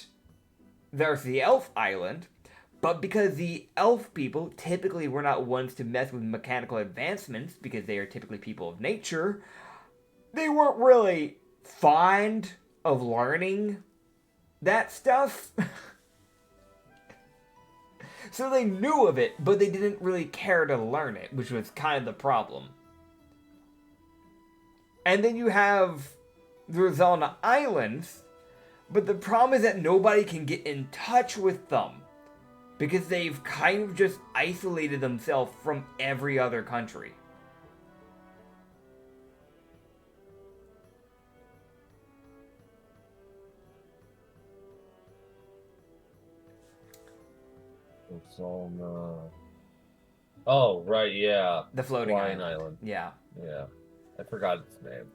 there's the Elf Island. But because the elf people typically were not ones to mess with mechanical advancements, because they are typically people of nature, they weren't really fond of learning that stuff. So they knew of it, but they didn't really care to learn it, which was kind of the problem. And then you have the Rizalna Islands, but the problem is that nobody can get in touch with them. Because they've kind of just isolated themselves from every other country. It's on, oh, right, yeah. The floating island. Yeah. Yeah. I forgot its name.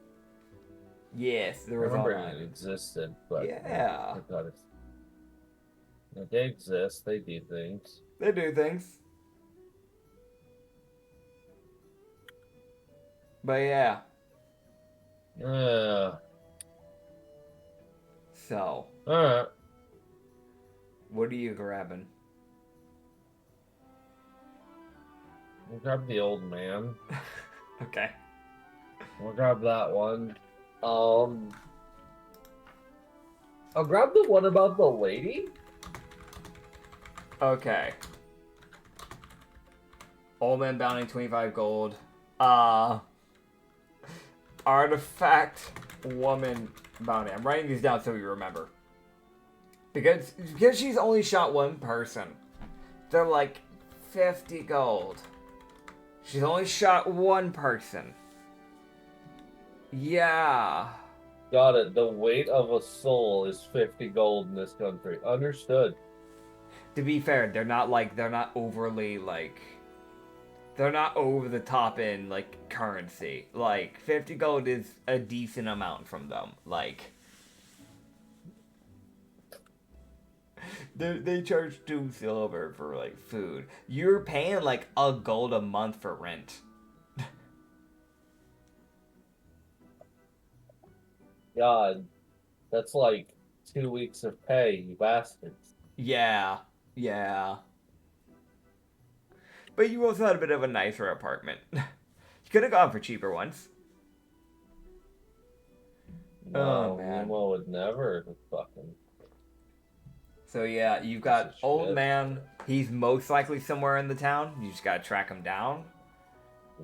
Yes, the I remember Rizalna it Island. existed, but Yeah. I forgot its... They exist, they do things. They do things. But yeah. Yeah. So, Alright. what are you grabbing? We'll grab the old man. Okay. We'll grab that one. I'll grab the one about the lady. Okay. Old man bounty, 25 gold. Artifact woman bounty. I'm writing these down so you remember. Because she's only shot one person. They're like 50 gold. She's only shot one person. Yeah. Got it. The weight of a soul is 50 gold in this country. Understood. To be fair, they're not overly they're not over the top in like currency. Like 50 gold is a decent amount from them. Like they charge 2 silver for like food. You're paying like a gold a month for rent. God, that's like 2 weeks of pay, you bastards. Yeah. But you also had a bit of a nicer apartment. You could have gone for cheaper ones. No, Oh, man. Umo would never fucking. So yeah, you've got Piece of old shit. man. He's most likely somewhere in the town. You just gotta track him down.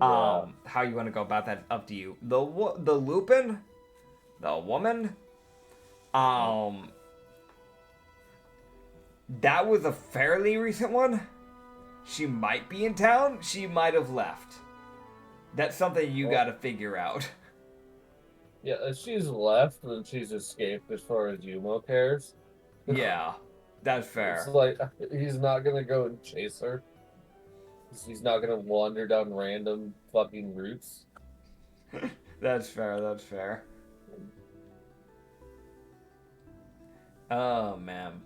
Yeah. How you want to go about that? Up to you. The Lupin, the woman. That was a fairly recent one. She might be in town. She might have left. That's something you gotta figure out. Yeah, if she's left and she's escaped as far as Umo cares. Yeah, that's It's fair. like, he's not gonna go and chase her. He's not gonna wander down random fucking routes. That's fair. Oh man.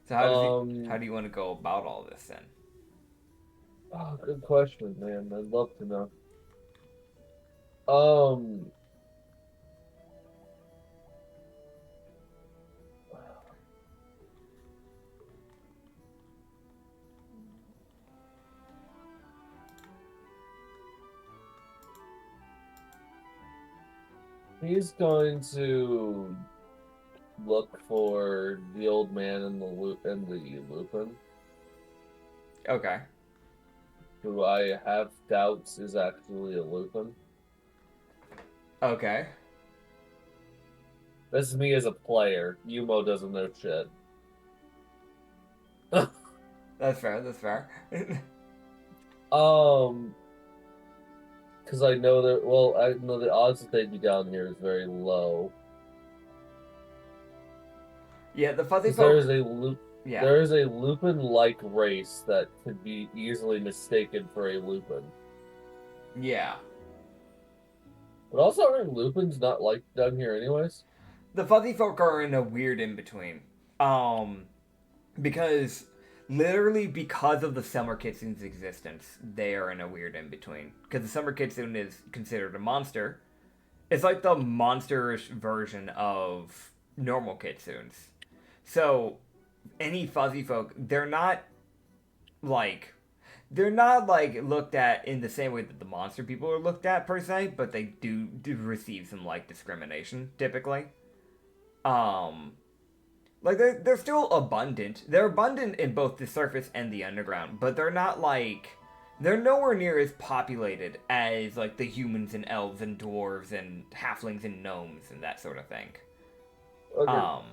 So how do you want to go about all this then? Oh, good question, man. I'd love to know. He's going to look for the old man in the Lupin, Okay. who I have doubts is actually a Lupin. Okay. This is me as a player. Umo doesn't know shit. That's fair. Because I know that. Well, I know the odds that they'd be down here is very low. Yeah, the fuzzy 'Cause folk. there is a Lupin-like race that could be easily mistaken for a Lupin. Yeah. But also, are Lupins not like down here, anyways? The fuzzy folk are in a weird in between. Because literally because of the summer kitsen's existence, they are in a weird in between. Because the summer kitsen is considered a monster. It's like the monsterish version of normal kitsunes. So any fuzzy folk, they're not like looked at in the same way that the monster people are looked at per se, but they do receive some like discrimination typically. Like they're still abundant. They're abundant in both the surface and the underground, but they're not like they're nowhere near as populated as like the humans and elves and dwarves and halflings and gnomes and that sort of thing. Okay.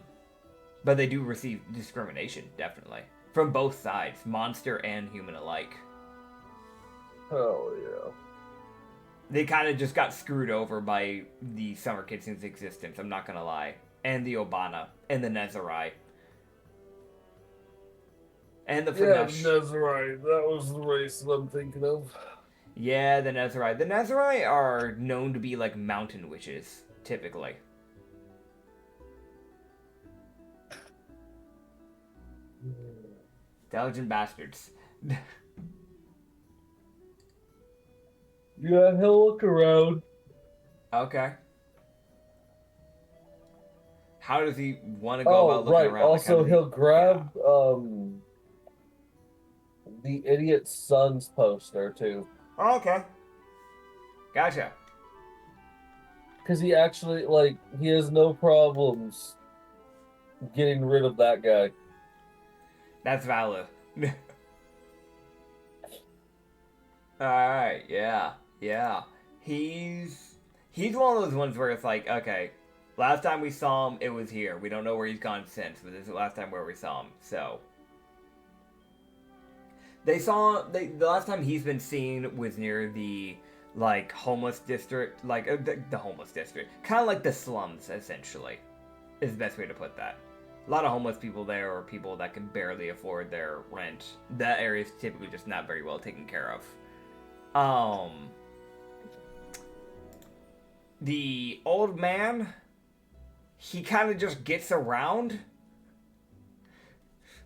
But they do receive discrimination definitely from both sides, monster and human alike. Hell yeah. They kind of just got screwed over by the Summer Kitsen's existence, I'm not gonna lie. And the Obana. And the Nezarite. And the Finnesh. Yeah, Nezarite. That was the race that I'm thinking of. Yeah, the Nezarite. The Nezarite are known to be like mountain witches, typically. Intelligent bastards. Yeah, he'll look around. Okay. How does he want to go about looking around? Also, he'll grab the idiot son's poster too. Oh, okay. Gotcha. Because he actually, he has no problems getting rid of that guy. That's valid. Alright, yeah. He's one of those ones where it's like, okay, last time we saw him, it was here. We don't know where he's gone since, but this is the last time where we saw him, so. The last time he's been seen was near the like homeless district, like the homeless district, kind of like the slums essentially, is the best way to put that. A lot of homeless people there, or people that can barely afford their rent. That area is typically just not very well taken care of. The old man, he kind of just gets around.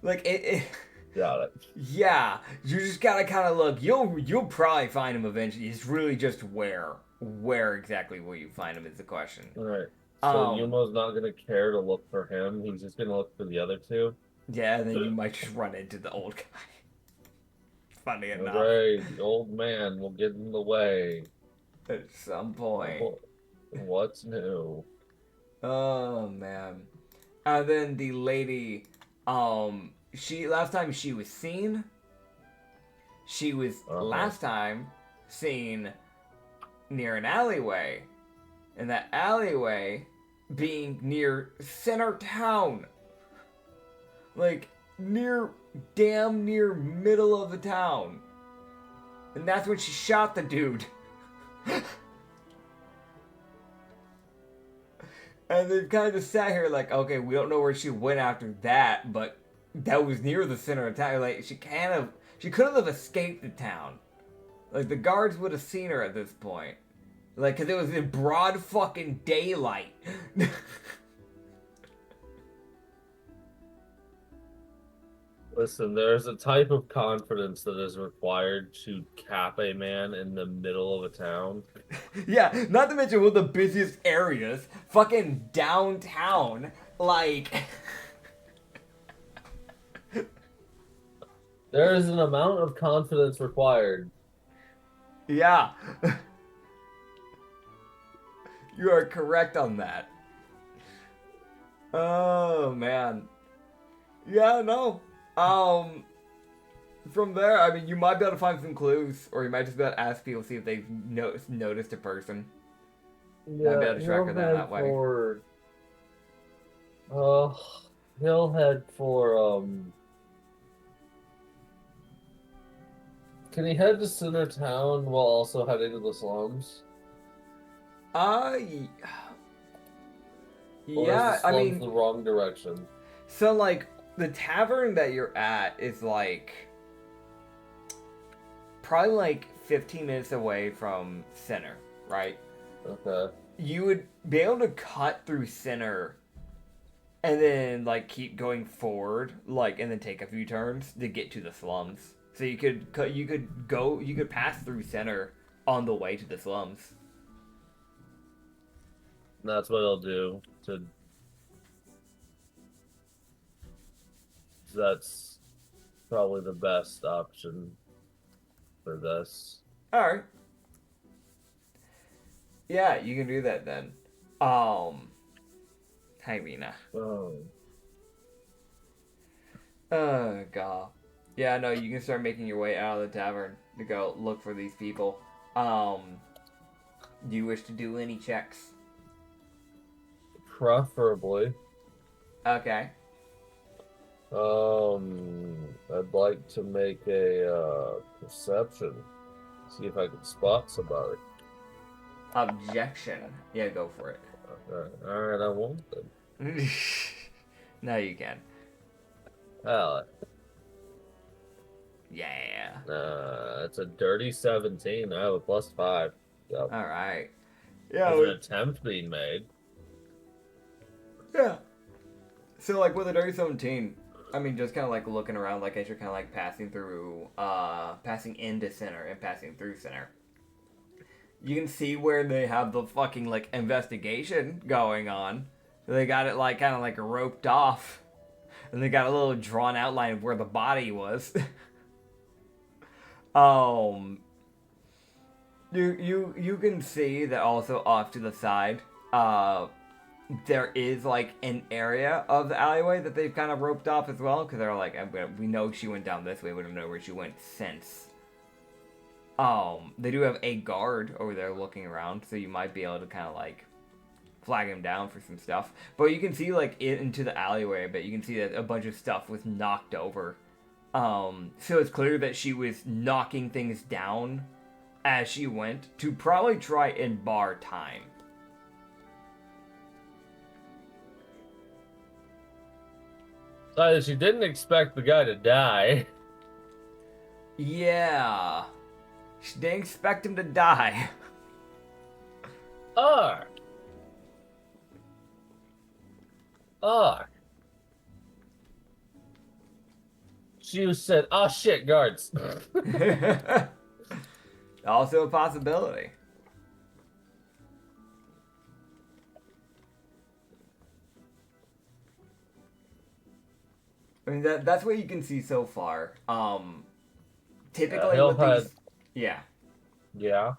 Like it Got it. yeah, you just gotta kind of look. You'll probably find him eventually. It's really just where exactly will you find him is the question. All right. So Yumo's not gonna care to look for him. He's just gonna look for the other two. Yeah, and then you might just run into the old guy. Funny enough. Right, the old man will get in the way. At some point. What's new? Oh man. And then the lady, last time she was seen last time seen near an alleyway. And that alleyway being near center town. Like damn near middle of the town. And that's when she shot the dude. And they've kind of just sat here like, okay, we don't know where she went after that, but that was near the center of town. Like, she couldn't have escaped the town. Like, the guards would have seen her at this point. Like, because it was in broad fucking daylight. Listen, there's a type of confidence that is required to cap a man in the middle of a town. Yeah, not to mention one of the busiest areas, fucking downtown, like... There is an amount of confidence required. Yeah. You are correct on that. Oh, man. Yeah, no. From there, I mean, you might be able to find some clues, or you might just be able to ask people, see if they've noticed a person. Yeah, Might be able to track her that way. He'll head for, Can he head to center town while also heading to the slums? Or is Yeah, the I slums mean... the wrong direction? So, like, the tavern that you're at is, like... probably, like, 15 minutes away from center, right? Okay. You would be able to cut through center and then, like, keep going forward, like, and then take a few turns to get to the slums. So you could pass through center on the way to the slums. That's what I'll do. That's probably the best option for this. Alright. Yeah, you can do that then. Hi, Mina. Oh. Oh, God. Yeah, no, you can start making your way out of the tavern to go look for these people. Do you wish to do any checks? Preferably. Okay. I'd like to make a perception. See if I can spot somebody. Objection. Yeah, go for it. Alright, I won't then. No, you can. Hell. Yeah. It's a dirty 17. I have a +5. Yep. Alright. Yeah. There's an attempt being made. Yeah. So, like, with a dirty 17, I mean, just kind of, like, looking around, like, as you're kind of, like, passing into center and passing through center. You can see where they have the fucking, like, investigation going on. They got it, like, kind of, like, roped off. And they got a little drawn outline of where the body was. You can see that also off to the side, there is, like, an area of the alleyway that they've kind of roped off as well, because they're like, we know she went down this way, we don't know where she went since. They do have a guard over there looking around, so you might be able to kind of, like, flag him down for some stuff. But you can see, like, into the alleyway a bit, you can see that a bunch of stuff was knocked over. So it's clear that she was knocking things down as she went to probably try and bar time. So she didn't expect the guy to die. Yeah. She didn't expect him to die. Ark. She said, "Oh shit, guards." Also a possibility. I mean, that's what you can see so far. Typically he'll with have- these... Yeah. Yeah.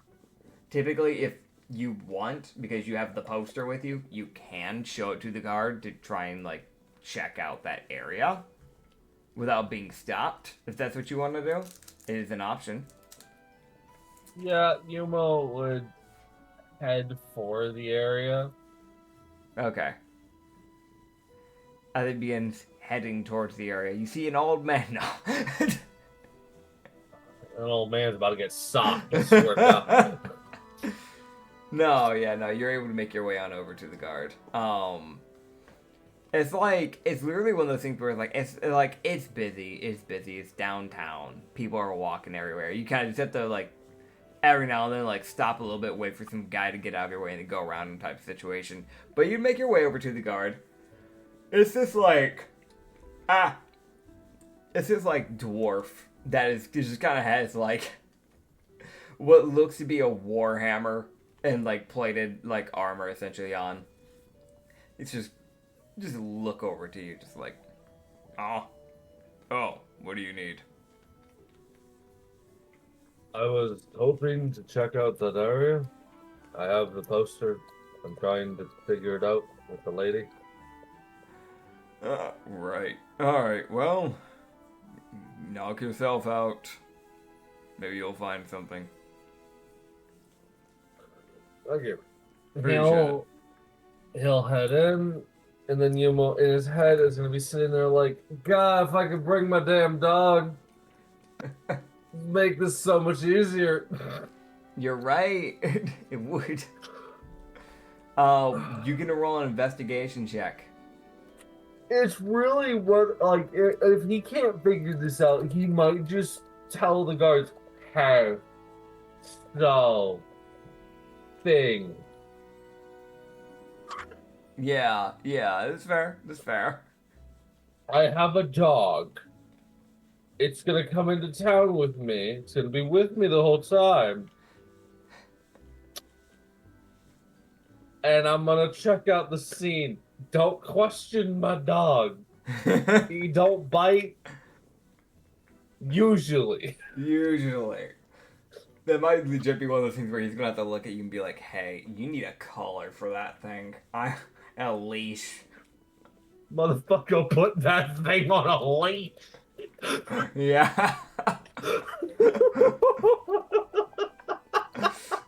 Typically, if you want, because you have the poster with you, you can show it to the guard to try and, like, check out that area without being stopped. If that's what you want to do, it is an option. Yeah, Umo would head for the area. Okay. As it begins heading towards the area, you see an old man now. An old man's about to get socked. I swear to God. No, you're able to make your way on over to the guard. It's literally one of those things where it's busy, it's downtown, people are walking everywhere. You kind of just have to, like, every now and then, like, stop a little bit, wait for some guy to get out of your way and then go around him type of situation. But you make your way over to the guard. It's this dwarf that is just kind of has, like, what looks to be a war hammer and, like, plated, like, armor essentially on. It's just look over to you, just like, oh, what do you need? I was hoping to check out that area. I have the poster. I'm trying to figure it out with the lady. Right. Alright, well, knock yourself out. Maybe you'll find something. Thank you. Appreciate He'll head in, and then Yumo in his head is gonna be sitting there like, God, if I could bring my damn dog, make this so much easier. You're right. It would. You gonna roll an investigation check. It's really what, like, if he can't figure this out, he might just tell the guards, hey, so, thing. Yeah, that's fair. I have a dog. It's gonna come into town with me. It's gonna be with me the whole time. And I'm gonna check out the scene. Don't question my dog. He don't bite. Usually. That might legit be one of those things where he's gonna have to look at you and be like, hey, you need a collar for that thing. A leash. Motherfucker, put that thing on a leash. Yeah.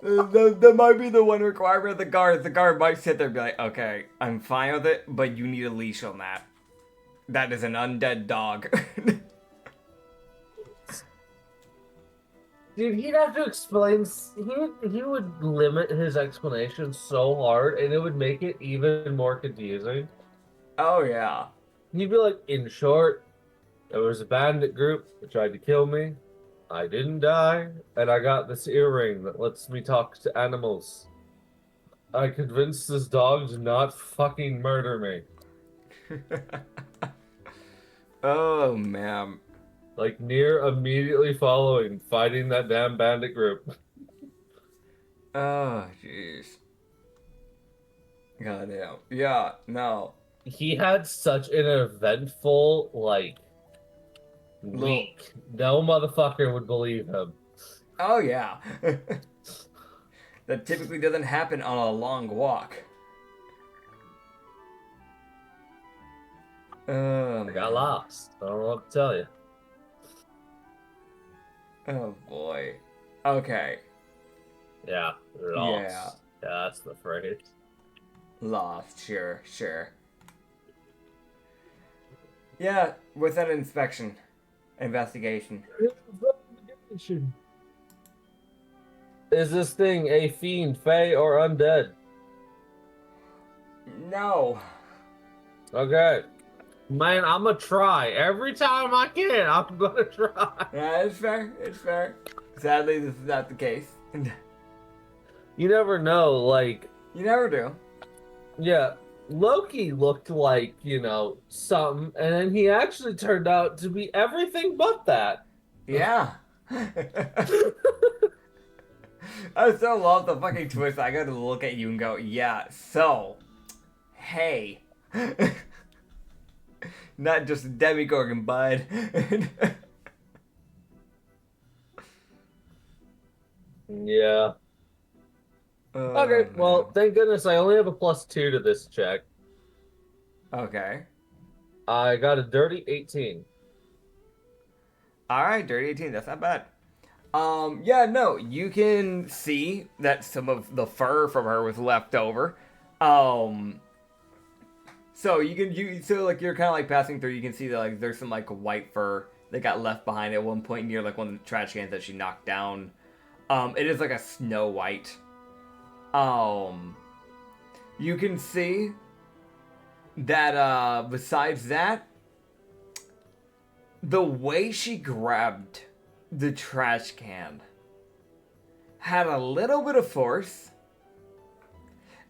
That might be the one requirement of the guard. The guard might sit there and be like, okay, I'm fine with it, but you need a leash on that. That is an undead dog. Dude, he'd have to explain. He would limit his explanation so hard, and it would make it even more confusing. Oh, yeah. He'd be like, in short, there was a bandit group that tried to kill me. I didn't die, and I got this earring that lets me talk to animals. I convinced this dog to not fucking murder me. Oh, man. Like, near immediately following fighting that damn bandit group. Oh, jeez. Goddamn. Yeah, no. He had such an eventful, like, week. No motherfucker would believe him. Oh, yeah. That typically doesn't happen on a long walk. I got lost. I don't know what to tell you. Oh, boy. Okay. Yeah, lost. Yeah. Yeah, that's the phrase. Lost, sure. Yeah, with that inspection, Investigation. Is this thing a fiend, fey, or undead? No. Okay. Man, I'm gonna try. Every time I can, I'm gonna try. Yeah, it's fair. It's fair. Sadly, this is not the case. You never know, like, You never do. yeah, Loki looked like, something, and then he actually turned out to be everything but that. Yeah. I still love the fucking twist. I gotta look at you and go, yeah, so, hey. Not just a Demogorgon, bud. Yeah. Oh, Okay, well, man. thank goodness I only have a +2 to this check. Okay. I got a dirty 18. Alright, Dirty 18, that's not bad. Yeah, no, you can see that some of the fur from her was left over. So like you're kind of like passing through. You can see that like there's some like white fur that got left behind at one point near like one of the trash cans that she knocked down. It is like a snow white. You can see that besides that, the way she grabbed the trash can had a little bit of force.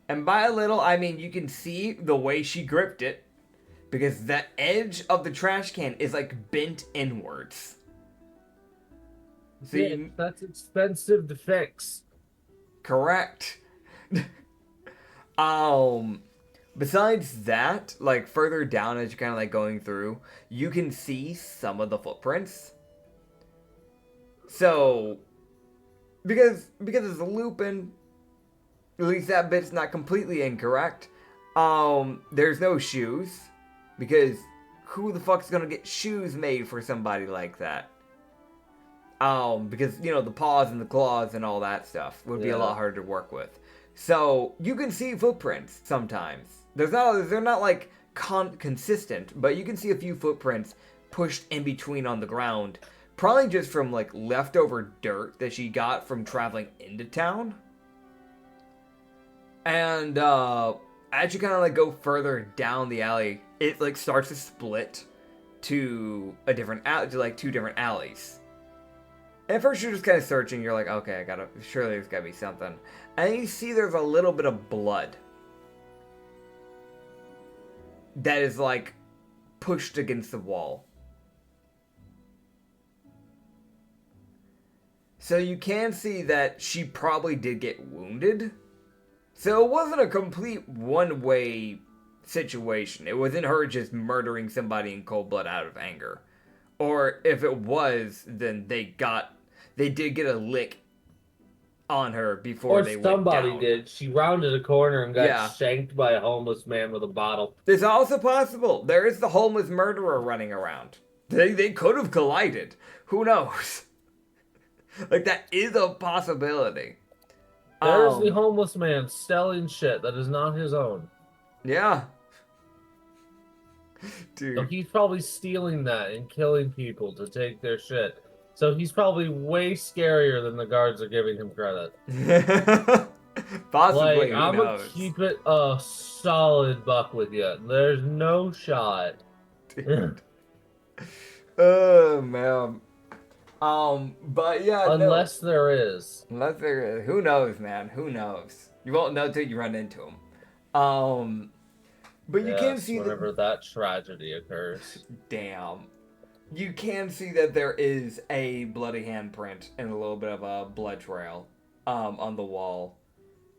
And by a little, I mean you can see the way she gripped it, because the edge of the trash can is like bent inwards. So Yeah, that's expensive to fix. Correct. Besides that, like further down as you're kind of like going through, you can see some of the footprints. So, because it's a Lupin, at least that bit's not completely incorrect. There's no shoes, because who the fuck's gonna get shoes made for somebody like that? Because the paws and the claws and all that stuff would be a lot harder to work with. So you can see footprints sometimes. They're not like consistent, but you can see a few footprints pushed in between on the ground, probably just from like leftover dirt that she got from traveling into town. And as you kind of like go further down the alley, it like starts to split to like two different alleys. And at first you're just kind of searching, you're like, okay, surely there's gotta be something. And then you see there's a little bit of blood that is like pushed against the wall. So you can see that she probably did get wounded. So it wasn't a complete one-way situation. It wasn't her just murdering somebody in cold blood out of anger. Or if it was, then they did get a lick on her before they went down. Or somebody did. She rounded a corner and got shanked by a homeless man with a bottle. It's also possible. There is the homeless murderer running around. They could have collided. Who knows? Like, that is a possibility. There's the homeless man selling shit that is not his own. Yeah. Dude. So he's probably stealing that and killing people to take their shit. So he's probably way scarier than the guards are giving him credit. Possibly, I'm gonna keep it a solid buck with you. There's no shot. Dude. Oh, man. But yeah, Unless there is. Unless there is. Who knows, man? Who knows? You won't know till you run into him. But you can see whenever that tragedy occurs. Damn. You can see that there is a bloody handprint and a little bit of a blood trail on the wall.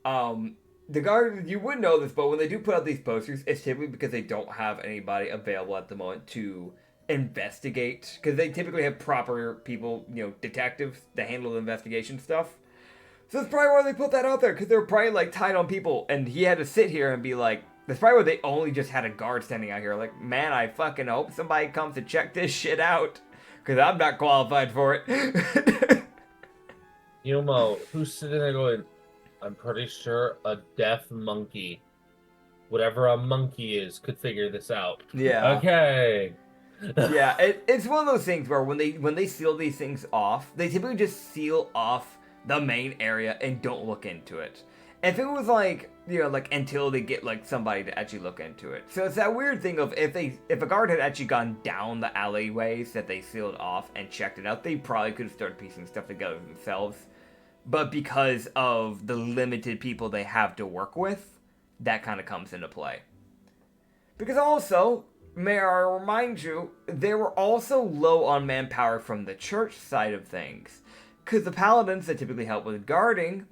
The guard, you wouldn't know this, but when they do put out these posters, it's typically because they don't have anybody available at the moment to investigate. Because they typically have proper people, detectives that handle the investigation stuff. So that's probably why they put that out there, because they're probably like tight on people, and he had to sit here and be like, that's probably why they only just had a guard standing out here. Like, man, I fucking hope somebody comes to check this shit out, because I'm not qualified for it. Umo, who's sitting there going, I'm pretty sure a deaf monkey, whatever a monkey is, could figure this out. Yeah. Okay. Yeah, it's one of those things where when they seal these things off, they typically just seal off the main area and don't look into it. If it was like, you know, like until they get like somebody to actually look into it. So it's that weird thing of if a guard had actually gone down the alleyways that they sealed off and checked it out, they probably could have started piecing stuff together themselves. But because of the limited people they have to work with, that kind of comes into play. Because also, may I remind you, they were also low on manpower from the church side of things. Because the paladins that typically help with guarding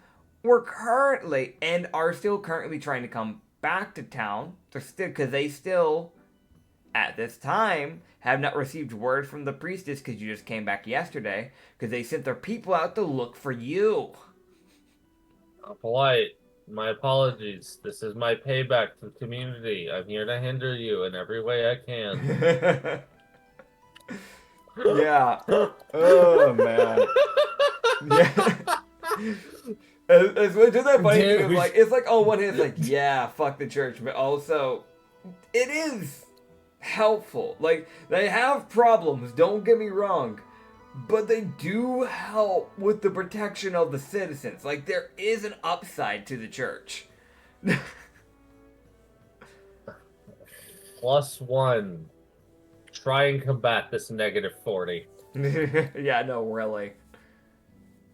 were currently, and are still currently trying to come back to town. Because they still, at this time, have not received word from the priestess because you just came back yesterday. Because they sent their people out to look for you. Polite. My apologies. This is my payback to the community. I'm here to hinder you in every way I can. Yeah. Oh, man. Yeah. It's that funny thing of like, it's like, oh, one hand, it's like, yeah, fuck the church, but also, it is helpful. Like, they have problems, don't get me wrong, but they do help with the protection of the citizens. Like, there is an upside to the church. +1. Try and combat this -40. Yeah, no, really.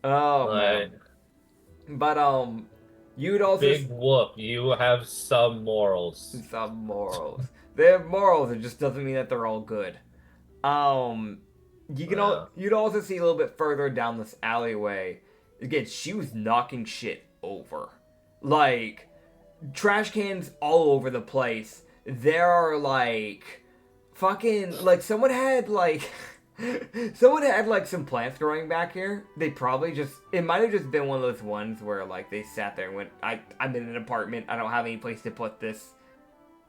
Oh, man. But, you'd also... Big whoop, you have some morals. Some morals. They have morals, it just doesn't mean that they're all good. You'd also see a little bit further down this alleyway. Again, she was knocking shit over. Like, trash cans all over the place. There are, like, fucking, like, someone had, like, some plants growing back here. They probably just, it might have just been one of those ones where, like, they sat there and went, I'm in an apartment, I don't have any place to put this.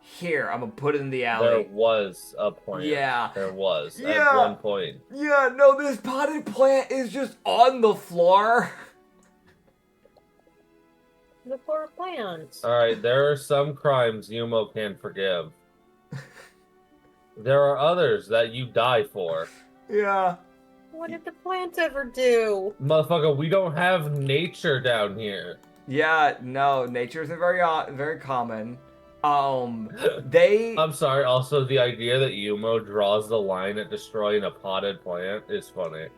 Here, I'm gonna put it in the alley. There was a plant. Yeah. There was. Yeah. At one point. Yeah, no, this potted plant is just on the floor. The poor plants. Alright, there are some crimes Umo can forgive. There are others that you die for. Yeah. What did the plant ever do? Motherfucker, we don't have nature down here. Yeah, no, nature isn't very common. They... I'm sorry, also the idea that Umo draws the line at destroying a potted plant is funny.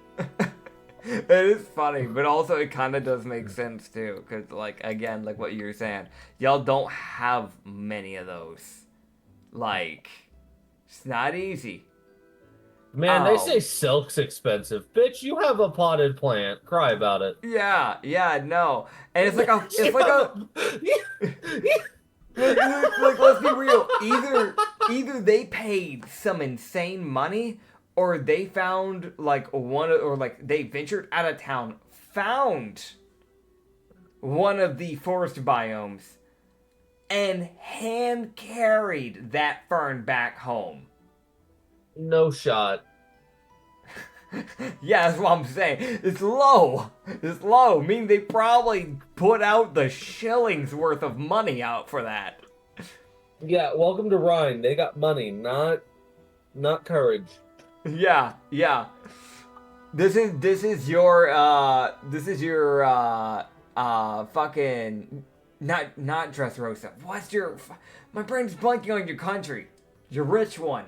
It is funny, but also it kind of does make sense too, because, like, again, like what you were saying, y'all don't have many of those. Like, it's not easy. Man, they say silk's expensive. Bitch, you have a potted plant. Cry about it. Yeah, no. And it's like a... Like, let's be real. Either they paid some insane money, or they found they ventured out of town, found one of the forest biomes, and hand carried that fern back home. No shot. Yeah, that's what I'm saying. It's low. Meaning they probably put out the shillings worth of money out for that. Yeah, welcome to Rhine. They got money, not courage. Yeah. This is your fucking not Dressrosa. What's your... My brain's blanking on your country. Your rich one.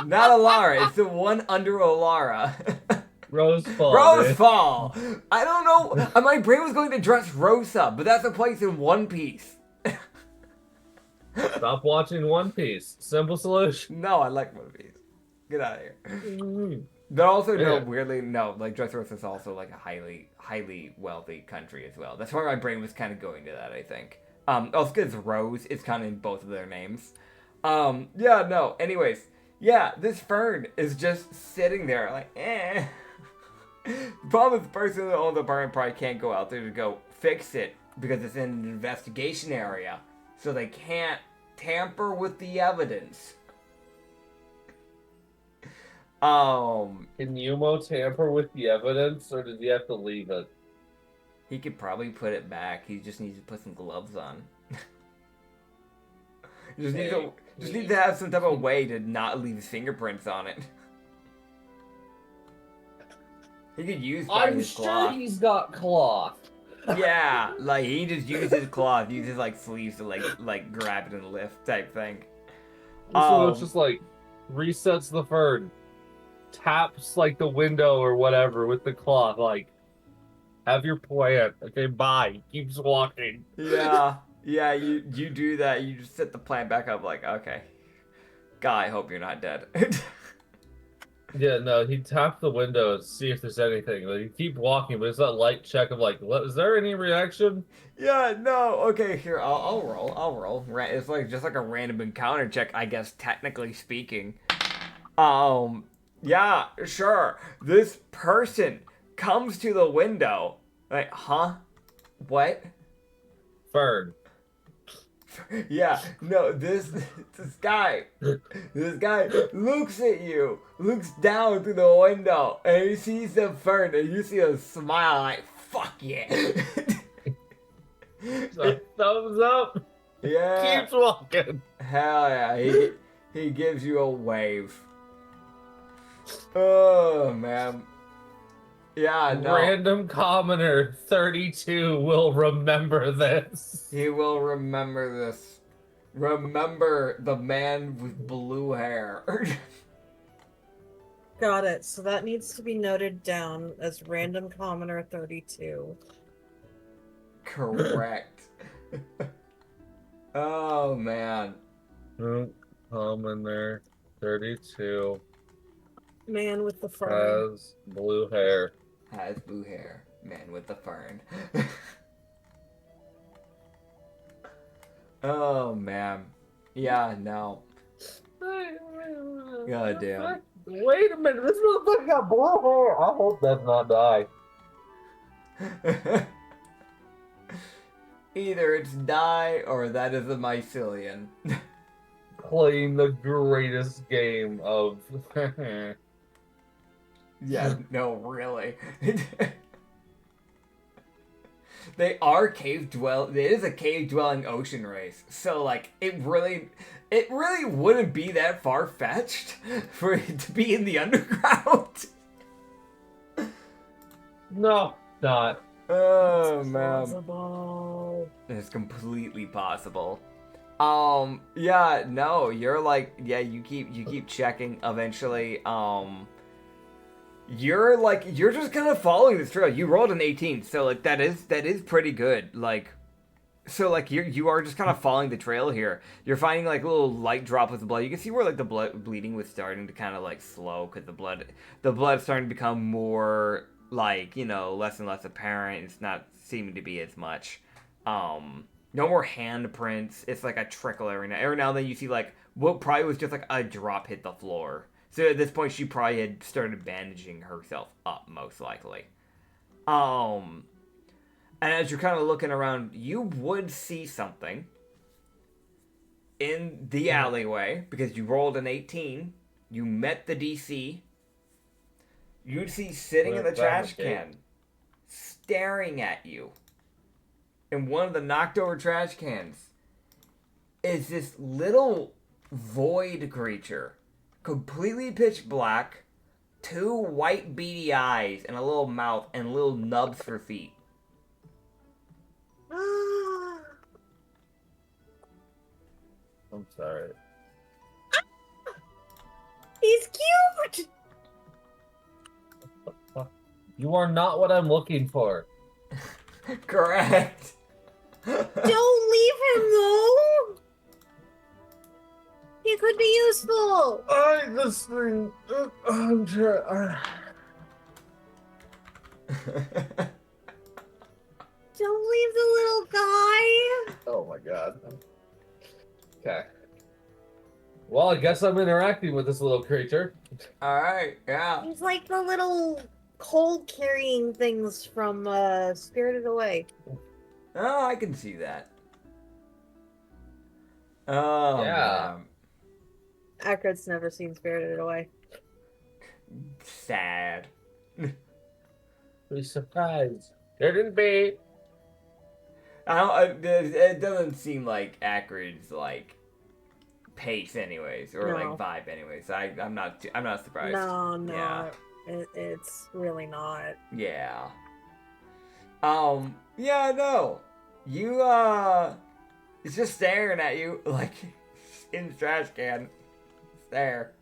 Not Alara, it's the one under Alara. Rosefall! I don't know, my brain was going to Dressrosa, but that's a place in One Piece. Stop watching One Piece. Simple solution. No, I like One Piece. Get out of here. But also, like, Dressrosa is also, like, a highly wealthy country as well. That's why my brain was kind of going to that, I think. Also because Rose is kind of in both of their names. Anyways. Yeah, this fern is just sitting there, like, eh. The problem is the person that owns the barn probably can't go out there to go fix it because it's in an investigation area. So they can't tamper with the evidence. Can Umo tamper with the evidence, or does he have to leave it? He could probably put it back. He just needs to put some gloves on. Just need to have some type of way to not leave his fingerprints on it. He could use part of I'm his sure cloth. he's got cloth. Yeah, like he just uses cloth, uses like sleeves to like grab it and lift type thing. So it's just like resets the fern, taps like the window or whatever with the cloth, like have your plan. Okay, bye. Keeps walking. Yeah, you do that. You just set the plant back up. Like, okay, guy, I hope you're not dead. Yeah, no, he tapped the window to see if there's anything. Like, you keep walking, but it's that light check of like, what, is there any reaction? Yeah, no, okay, here, I'll roll. It's like just like a random encounter check, I guess, technically speaking. Yeah, sure. This person comes to the window. Like, huh? What? Fern. Yeah, no, this guy looks at you, looks down through the window, and he sees the fern, and you see a smile like, fuck yeah. So, thumbs up. Yeah. Keeps walking. Hell yeah, he gives you a wave. Oh, man. Yeah, no. Random commoner 32 will remember this. He will remember this. Remember the man with blue hair. Got it. So that needs to be noted down as random commoner 32. Correct. Oh, man. Commoner 32 Man with the fern. has blue hair. Has blue hair. Man with the fern. Oh, man. Yeah, no. God damn. Wait a minute, this motherfucker got blue hair. I hope that's not die. Either it's die or that is a mycelium. Playing the greatest game of. Yeah, no, really. They are cave dwell. It is a cave dwelling ocean race, so like it really wouldn't be that far fetched for it to be in the underground. No, not. Oh It's man, plausible. it's completely possible. Yeah, no, you're like, yeah, you keep checking. Eventually, you're just kind of following this trail. You rolled an 18, so like that is pretty good. Like, so like you are just kind of following the trail here. You're finding like little light droplets of blood. You can see where like the blood bleeding was starting to kind of like slow because the blood's starting to become more like, you know, less and less apparent. It's not seeming to be as much. No more handprints. It's like a trickle every now. Every now and then you see like what probably was just like a drop hit the floor. So at this point, she probably had started bandaging herself up, most likely. And as you're kind of looking around, you would see something in the alleyway, because you rolled an 18. You met the DC. You'd see sitting in the trash can, staring at you. In one of the knocked over trash cans is this little void creature. Completely pitch black, 2 white beady eyes, and a little mouth, and little nubs for feet. I'm sorry. He's cute! You are not what I'm looking for. Correct. Don't leave him though! He could be useful! This thing. I'm trying. Don't leave the little guy! Oh my god. Okay. Well, I guess I'm interacting with this little creature. Alright, yeah. He's like the little cold carrying things from Spirited Away. Oh, I can see that. Oh, Yeah. man. Acrid's never seen Spirited Away. Sad. Be surprised. Shouldn't be. It doesn't seem like Acrid's, like, pace, anyways, or like No. vibe, anyways. I'm not surprised. No, Yeah. it's really not. Yeah. Yeah, no. You, it's just staring at you, like, in the trash can. Stare.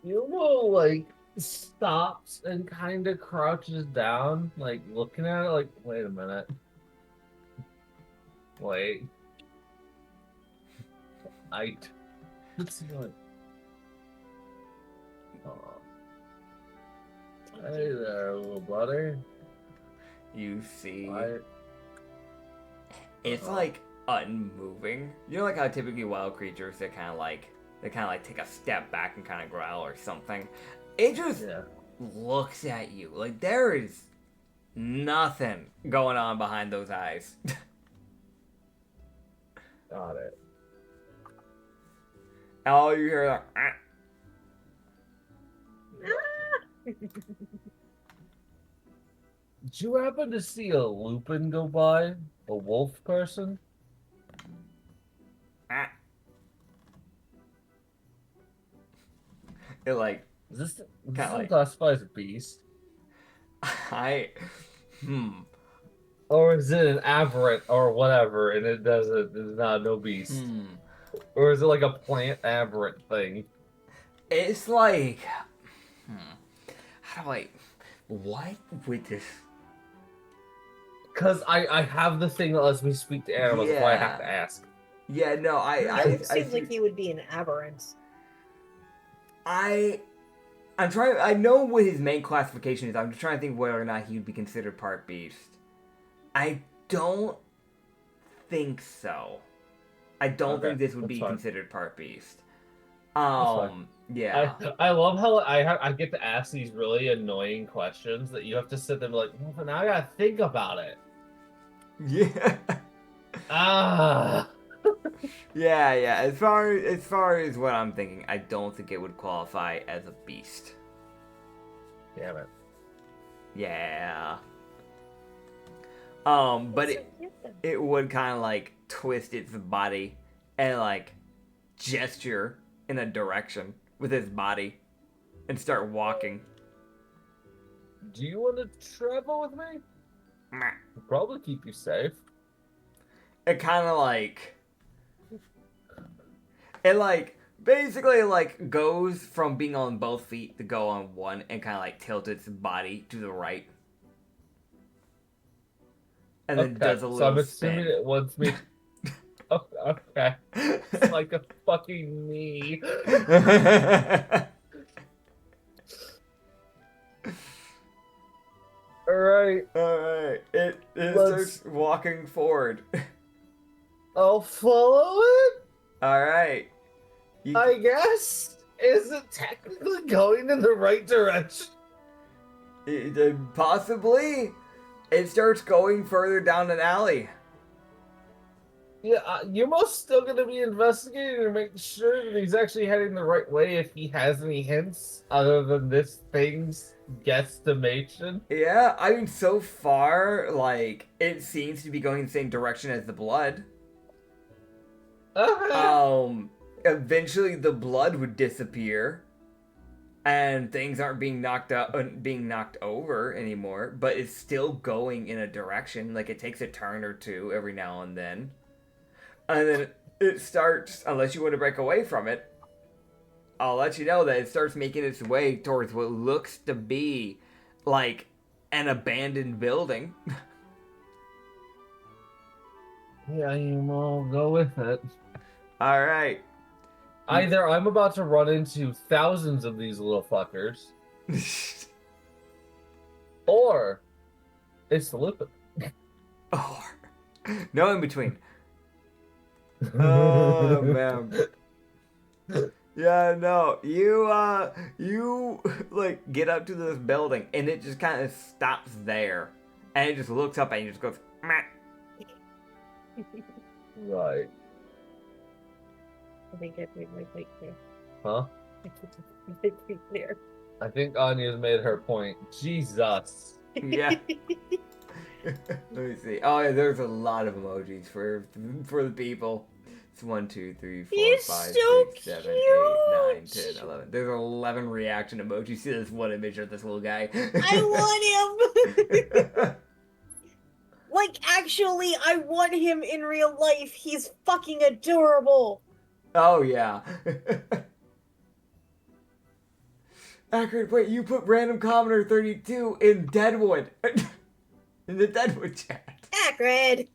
Umo, like, stops and kind of crouches down, like, looking at it, like, wait a minute. Wait. What's he doing? Oh. Hey there, little buddy. You see, Why? it's like unmoving. You know, like how typically wild creatures they kind of like take a step back and kind of growl or something. It just looks at you like there is nothing going on behind those eyes. Got it. All you hear are, Did you happen to see a lupin go by? A wolf person? It like Is this like- classified as a beast? Hmm. Or is it an aberrant or whatever and it's not no beast? Or is it like a plant aberrant thing? It's like how do I what with this? Because I have the thing that lets me speak to animals, that's why I have to ask. Yeah, no, It seems like he would be an aberrant. I'm trying. I know what his main classification is. I'm just trying to think whether or not he would be considered part beast. I don't think so. I don't think this would be considered part beast. Yeah. I love how I get to ask these really annoying questions that you have to sit there and be like, well, now I gotta think about it. Yeah. Yeah. As far as what I'm thinking, I don't think it would qualify as a beast. Damn it. Yeah. But it would kind of like twist its body and like gesture in a direction with his body and start walking. Do you want to travel with me? I'll probably keep you safe. It kind of like it like basically like goes from being on both feet to go on one and kind of like tilts its body to the right. And then does a little so I'm assuming spin. it wants me. Okay. It's like a fucking knee. Alright. It starts walking forward. I'll follow it? Alright. I guess? Is it technically going in the right direction? Possibly. It starts going further down an alley. Yeah, you're most still gonna be investigating to make sure that he's actually heading the right way if he has any hints other than this thing's guesstimation. Yeah, I mean, so far, like, it seems to be going the same direction as the blood. Eventually the blood would disappear, and things aren't being knocked over anymore, but it's still going in a direction. Like, it takes a turn or two every now and then. And then it starts, unless you want to break away from it, I'll let you know that it starts making its way towards what looks to be like an abandoned building. Yeah, you will go with it. Alright. Either I'm about to run into thousands of these little fuckers, or it's the lupin. Or no in between. Oh man. Yeah, no. You like get up to this building and it just kind of stops there. And it just looks up and it just goes, meh. Right. I think I made my point clear. Huh? Make it clear. I think Anya's made her point. Jesus. Yeah. Let me see. Oh yeah, there's a lot of emojis for the people. It's 1, 2, 3, 4, He's 5, so 6, 7, 8, 9, cute. 10, 11. There's 11 reaction emojis. See this one image of this little guy. I want him! Like, actually, I want him in real life. He's fucking adorable. Oh, yeah. Acrid, wait, you put random commenter 32 in Deadwood. In the Deadwood chat. Acrid.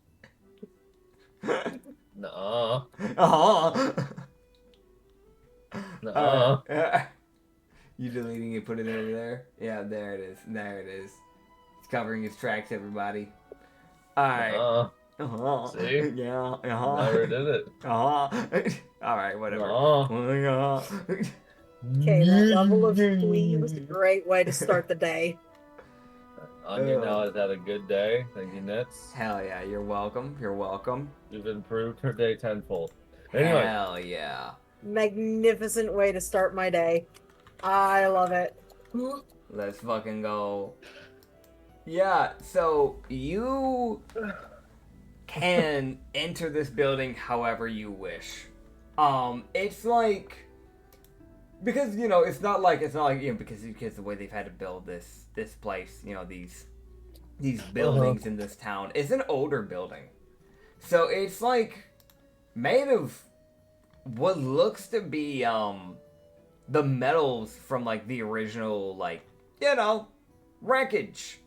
Nuh-uh. Uh-huh. Nuh-uh. You deleting it, put it over there? Yeah, there it is. There it is. It's covering his tracks, everybody. Alright. Uh-huh. See? Yeah, uh-huh. Never did it. Uh-huh. Alright, whatever. Uh-huh. Okay, that level of glee was a great way to start the day. Onion now has had a good day. Thank you, Nits. Hell yeah, you're welcome. You're welcome. You've improved her day tenfold. Anyway. Hell yeah. Magnificent way to start my day. I love it. Let's fucking go. Yeah, so you can enter this building however you wish. It's like, because it's not like because the way they've had to build this place, these buildings in this town, is an older building. So it's like made of what looks to be the metals from like the original wreckage.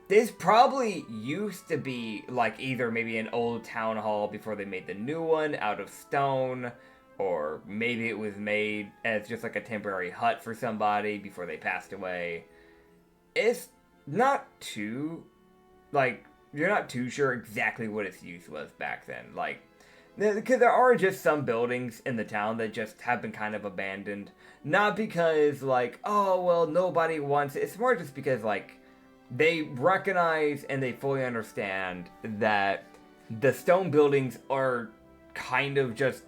This probably used to be like either maybe an old town hall before they made the new one out of stone, or maybe it was made as just like a temporary hut for somebody before they passed away. It's not too, you're not too sure exactly what its use was back then. Because there are just some buildings in the town that just have been kind of abandoned. Not because, oh, well, nobody wants it. It's more just because, they recognize and they fully understand that the stone buildings are kind of just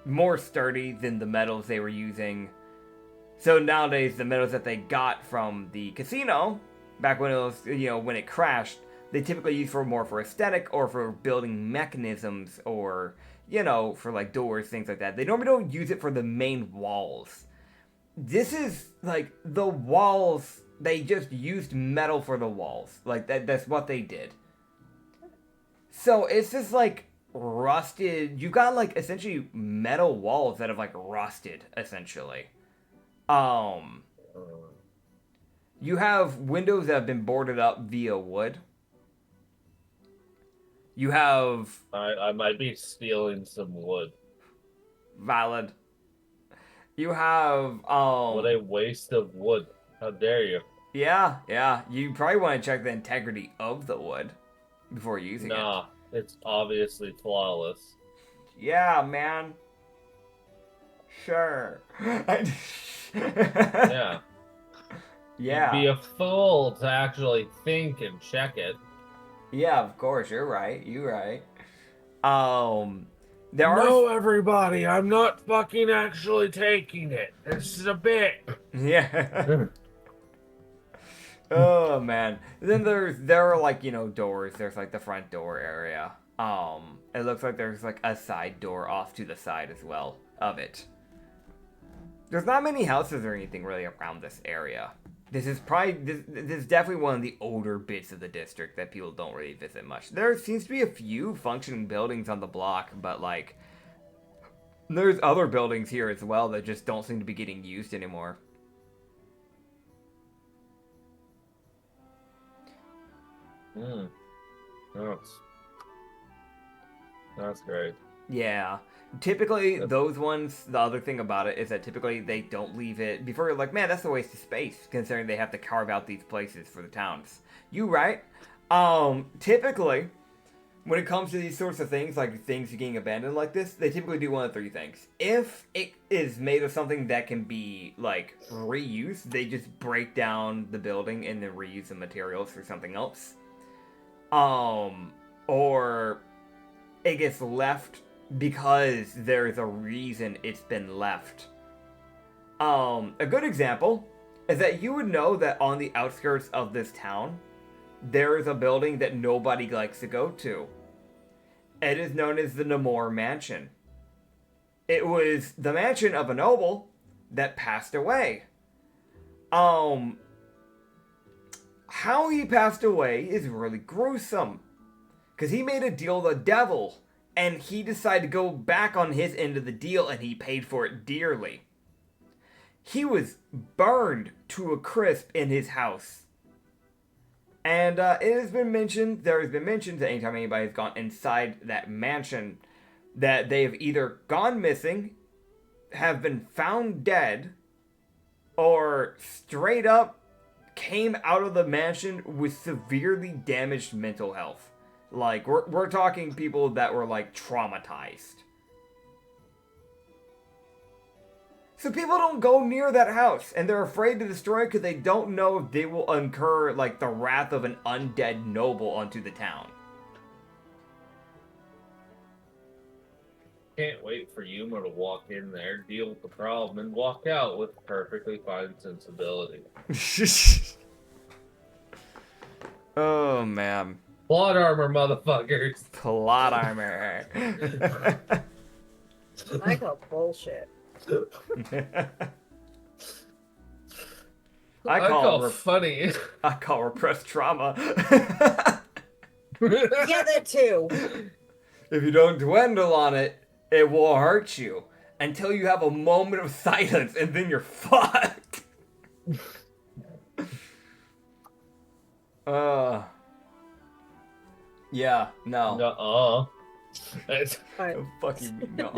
more sturdy than the metals they were using. So nowadays, the metals that they got from the casino, back when it was, when it crashed, they typically use for aesthetic or for building mechanisms or, for doors, things like that. They normally don't use it for the main walls. This is, the walls, they just used metal for the walls. That's what they did. So it's just, rusted. You got, essentially metal walls that have, rusted, essentially. You have windows that have been boarded up via wood. You have... I might be stealing some wood. Valid. You have, What a waste of wood. How dare you? Yeah. You probably want to check the integrity of the wood before using it. Nah, it's obviously flawless. Yeah, man. Sure. Yeah. Yeah. You'd be a fool to actually think and check it. Yeah, of course. You're right. You're right. Everybody, I'm not fucking actually taking it. This is a bit. Yeah. Oh man. Then there are doors. There's the front door area. It looks like there's a side door off to the side as well of it. There's not many houses or anything really around this area. This is definitely one of the older bits of the district that people don't really visit much. There seems to be a few functioning buildings on the block, but there's other buildings here as well that just don't seem to be getting used anymore. That's great. Yeah. Typically, those ones, the other thing about it is that typically they don't leave it before you're like, man, that's a waste of space, considering they have to carve out these places for the towns. You right? Typically, when it comes to these sorts of things, things getting abandoned like this, they typically do one of three things. If it is made of something that can be, reused, they just break down the building and then reuse the materials for something else. Or it gets left because there's a reason it's been left. A good example is that you would know that on the outskirts of this town, there is a building that nobody likes to go to. It is known as the Namor Mansion. It was the mansion of a noble that passed away. How he passed away is really gruesome. Because he made a deal with the devil, and he decided to go back on his end of the deal, and he paid for it dearly. He was burned to a crisp in his house. And there has been mentions that anytime anybody's gone inside that mansion, that they have either gone missing, have been found dead, or straight up came out of the mansion with severely damaged mental health. Like, we're talking people that were, like, traumatized. So people don't go near that house, and they're afraid to destroy it because they don't know if they will incur, like, the wrath of an undead noble onto the town. Can't wait for Umo to walk in there, deal with the problem, and walk out with perfectly fine sensibility. Oh, man. Plot armor, motherfuckers. Plot armor. I call bullshit. I call funny. I call repressed trauma. Yeah, that too. If you don't dwindle on it, it will hurt you until you have a moment of silence, and then you're fucked. Yeah, no. Nuh-uh. Fuck you, no.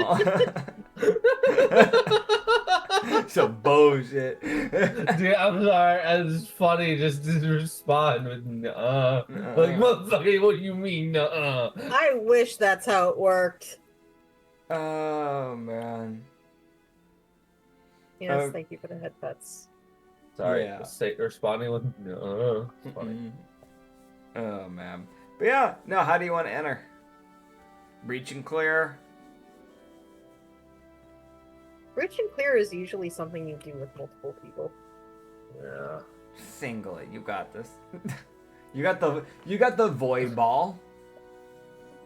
Some bullshit. Dude, I'm sorry. It's funny just to respond with nuh-uh. Like, motherfucker, what do you mean, nuh-uh? I wish that's how it worked. Oh, man. Yes, thank you for the headpats. Sorry, Yeah. Responding with nuh-uh. It's funny. Oh, man. But yeah, no, how do you want to enter? Breach and clear? Breach and clear is usually something you do with multiple people. Yeah. Single it, you got this. You got the void ball.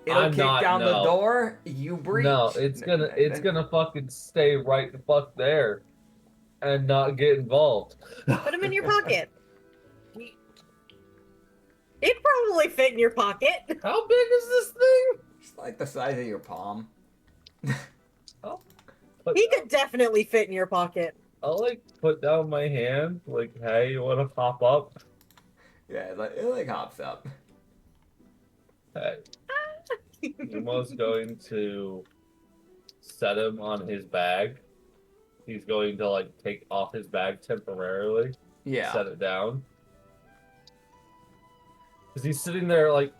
It'll kick down the door, you breach. No, it's gonna fucking stay right the fuck there and not get involved. Put them in your pocket. It'd probably fit in your pocket. How big is this thing? It's like the size of your palm. He could definitely fit in your pocket. I'll like put down my hand, like, hey, you wanna pop up? Yeah, it hops up. Hey. Umo's going to set him on his bag. He's going to like take off his bag temporarily. Yeah. Set it down. Because he's sitting there like,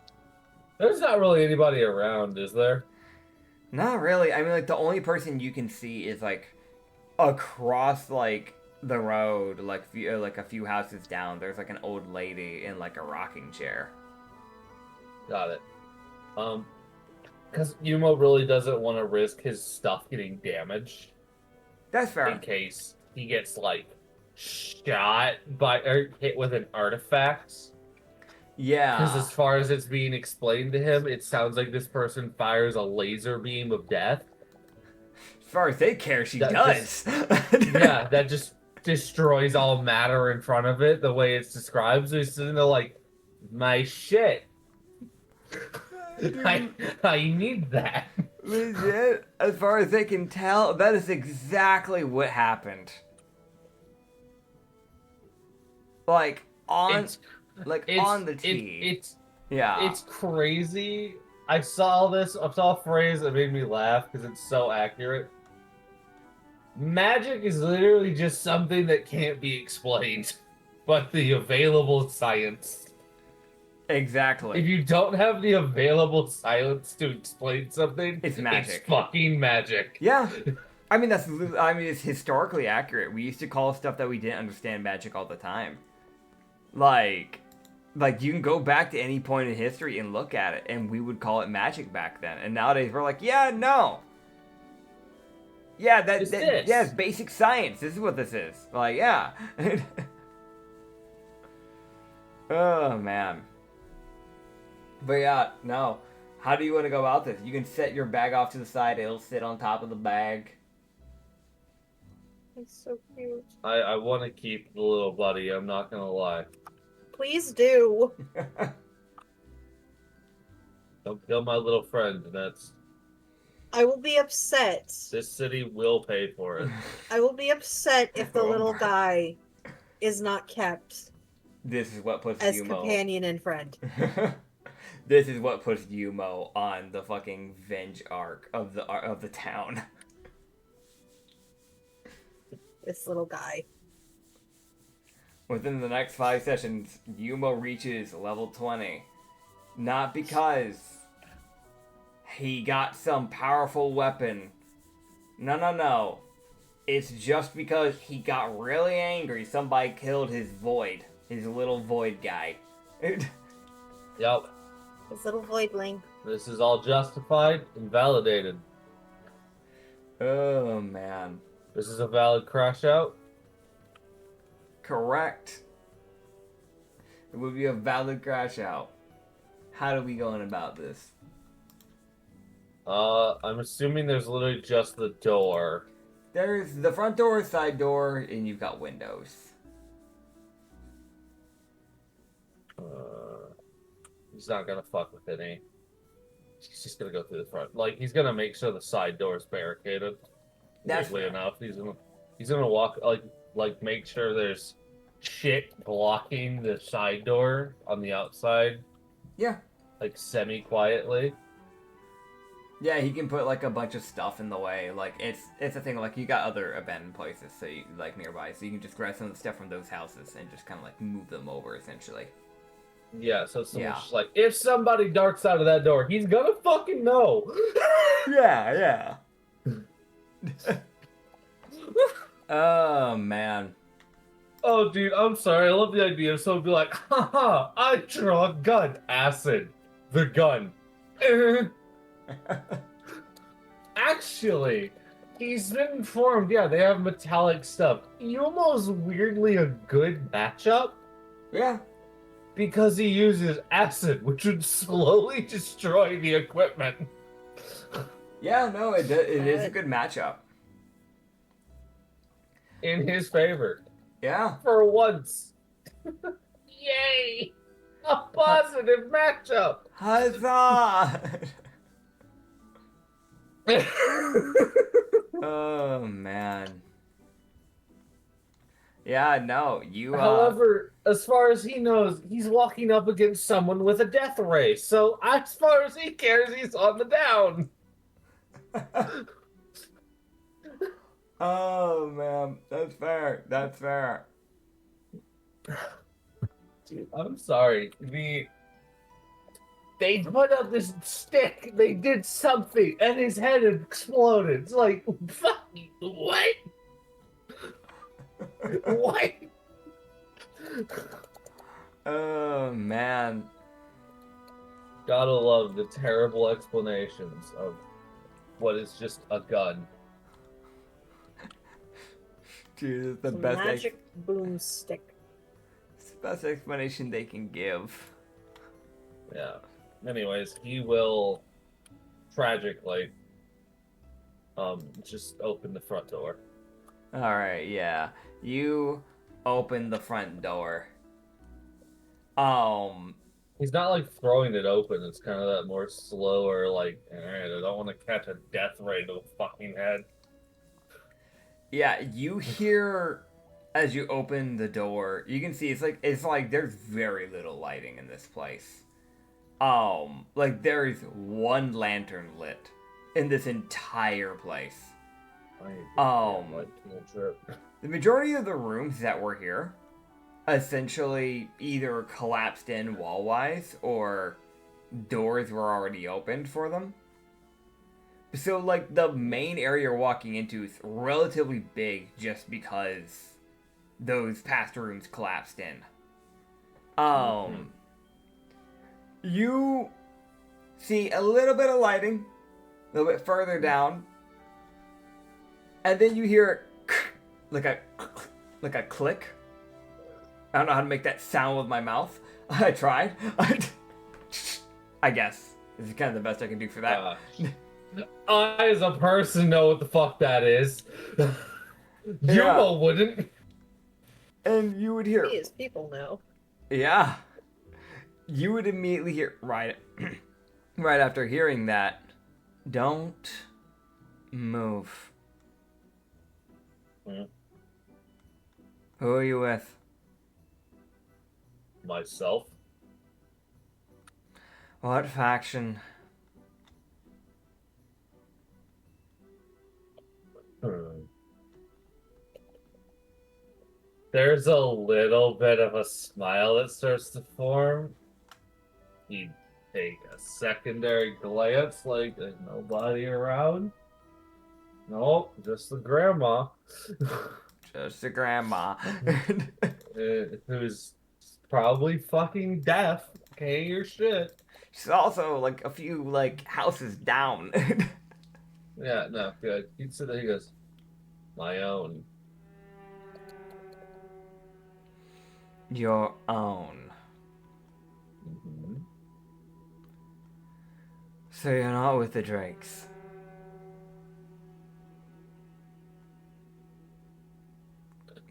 there's not really anybody around, is there? Not really. I mean, like, the only person you can see is, like, across, like, the road, like a few houses down. There's, like, an old lady in, like, a rocking chair. Got it. Because Umo really doesn't want to risk his stuff getting damaged. That's fair. In case he gets, like, shot by, or hit with an artifact. Yeah. Because as far as it's being explained to him, it sounds like this person fires a laser beam of death. As far as they care, she does. Yeah, that just destroys all matter in front of it, the way it's described. So he's sitting there like, my shit. I need that. Legit, as far as they can tell, that is exactly what happened. Like, on the tee. It's crazy. I saw a phrase that made me laugh because it's so accurate. Magic is literally just something that can't be explained, but the available science. Exactly. If you don't have the available science to explain something, it's magic. It's fucking magic. Yeah. I mean, it's historically accurate. We used to call stuff that we didn't understand magic all the time. Like you can go back to any point in history and look at it, and we would call it magic back then. And nowadays we're like, yeah, no. Yeah, it's basic science. This is what this is. Like, yeah. Oh, man. But yeah, no. How do you want to go about this? You can set your bag off to the side. It'll sit on top of the bag. It's so cute. I want to keep the little buddy, I'm not gonna lie. Please do. Don't kill my little friend, that's... I will be upset. This city will pay for it. I will be upset if the Oh little my. guy is not kept This is what puts as Umo. companion and friend. This is what puts Umo on the fucking venge arc of the town. This little guy. Within the next 5 sessions, Umo reaches level 20. Not because he got some powerful weapon. No. It's just because he got really angry. Somebody killed his void. His little void guy. Yep. His little voidling. This is all justified and validated. Oh, man. This is a valid crash out. Correct. It would be a valid crash out. How do we go on about this? I'm assuming there's literally just the door. There's the front door, side door, and you've got windows. He's not gonna fuck with any. He's just gonna go through the front. Like, he's gonna make sure the side door is barricaded. That's Weirdly fair. enough, he's gonna walk like make sure there's shit blocking the side door on the outside. Yeah. Like semi-quietly. Yeah, he can put like a bunch of stuff in the way. Like it's a thing. Like you got other abandoned places, so you, like nearby, so you can just grab some of the stuff from those houses and just kind of like move them over, essentially. Yeah, so someone's Yeah. just like, if somebody darts out of that door, he's gonna fucking know. Yeah. Oh man. Oh, dude, I'm sorry. I love the idea of someone be like, haha, I draw a gun. Acid. The gun. Actually, he's been informed, yeah, they have metallic stuff. Yumo's weirdly a good matchup Yeah. because he uses acid, which would slowly destroy the equipment. Yeah. No, it is a good matchup. In his favor. Yeah. For once. Yay! A positive matchup! Huzzah! Oh man. Yeah, no, you However, as far as he knows, he's walking up against someone with a death ray. So as far as he cares, he's on the down. Oh man, that's fair. That's fair. Dude, I'm sorry. They put up this stick. They did something, and his head exploded. It's like, fucking what? What? Oh man. Gotta love the terrible explanations of what is just a gun. Dude, it's the Some best magic boomstick. it's the best explanation they can give. Yeah. Anyways, he will tragically just open the front door. Alright, yeah. You open the front door. He's not like throwing it open. It's kind of that more slower, like, alright, I don't want to catch a death ray to the fucking head. Yeah, you hear as you open the door, you can see it's like there's very little lighting in this place. Like there is one lantern lit in this entire place. The majority of the rooms that were here essentially either collapsed in wall-wise or doors were already opened for them. So, like, the main area you're walking into is relatively big just because those past rooms collapsed in. You see a little bit of lighting, a little bit further down, and then you hear like a click. I don't know how to make that sound with my mouth. I tried. I guess. This is kind of the best I can do for that. I, as a person, know what the fuck that is. Umo wouldn't. And you would hear... We as people know. Yeah. You would immediately hear... Right after hearing that, don't move. Hmm. Who are you with? Myself. What faction? There's a little bit of a smile that starts to form. You take a secondary glance, like there's nobody around. Nope, just the grandma. Just a grandma. Who's probably fucking deaf. Can't hear shit. She's also like a few like houses down. Yeah, no, good. He'd sit there, he goes, my own. Your own. Mm-hmm. So you're not with the Drakes.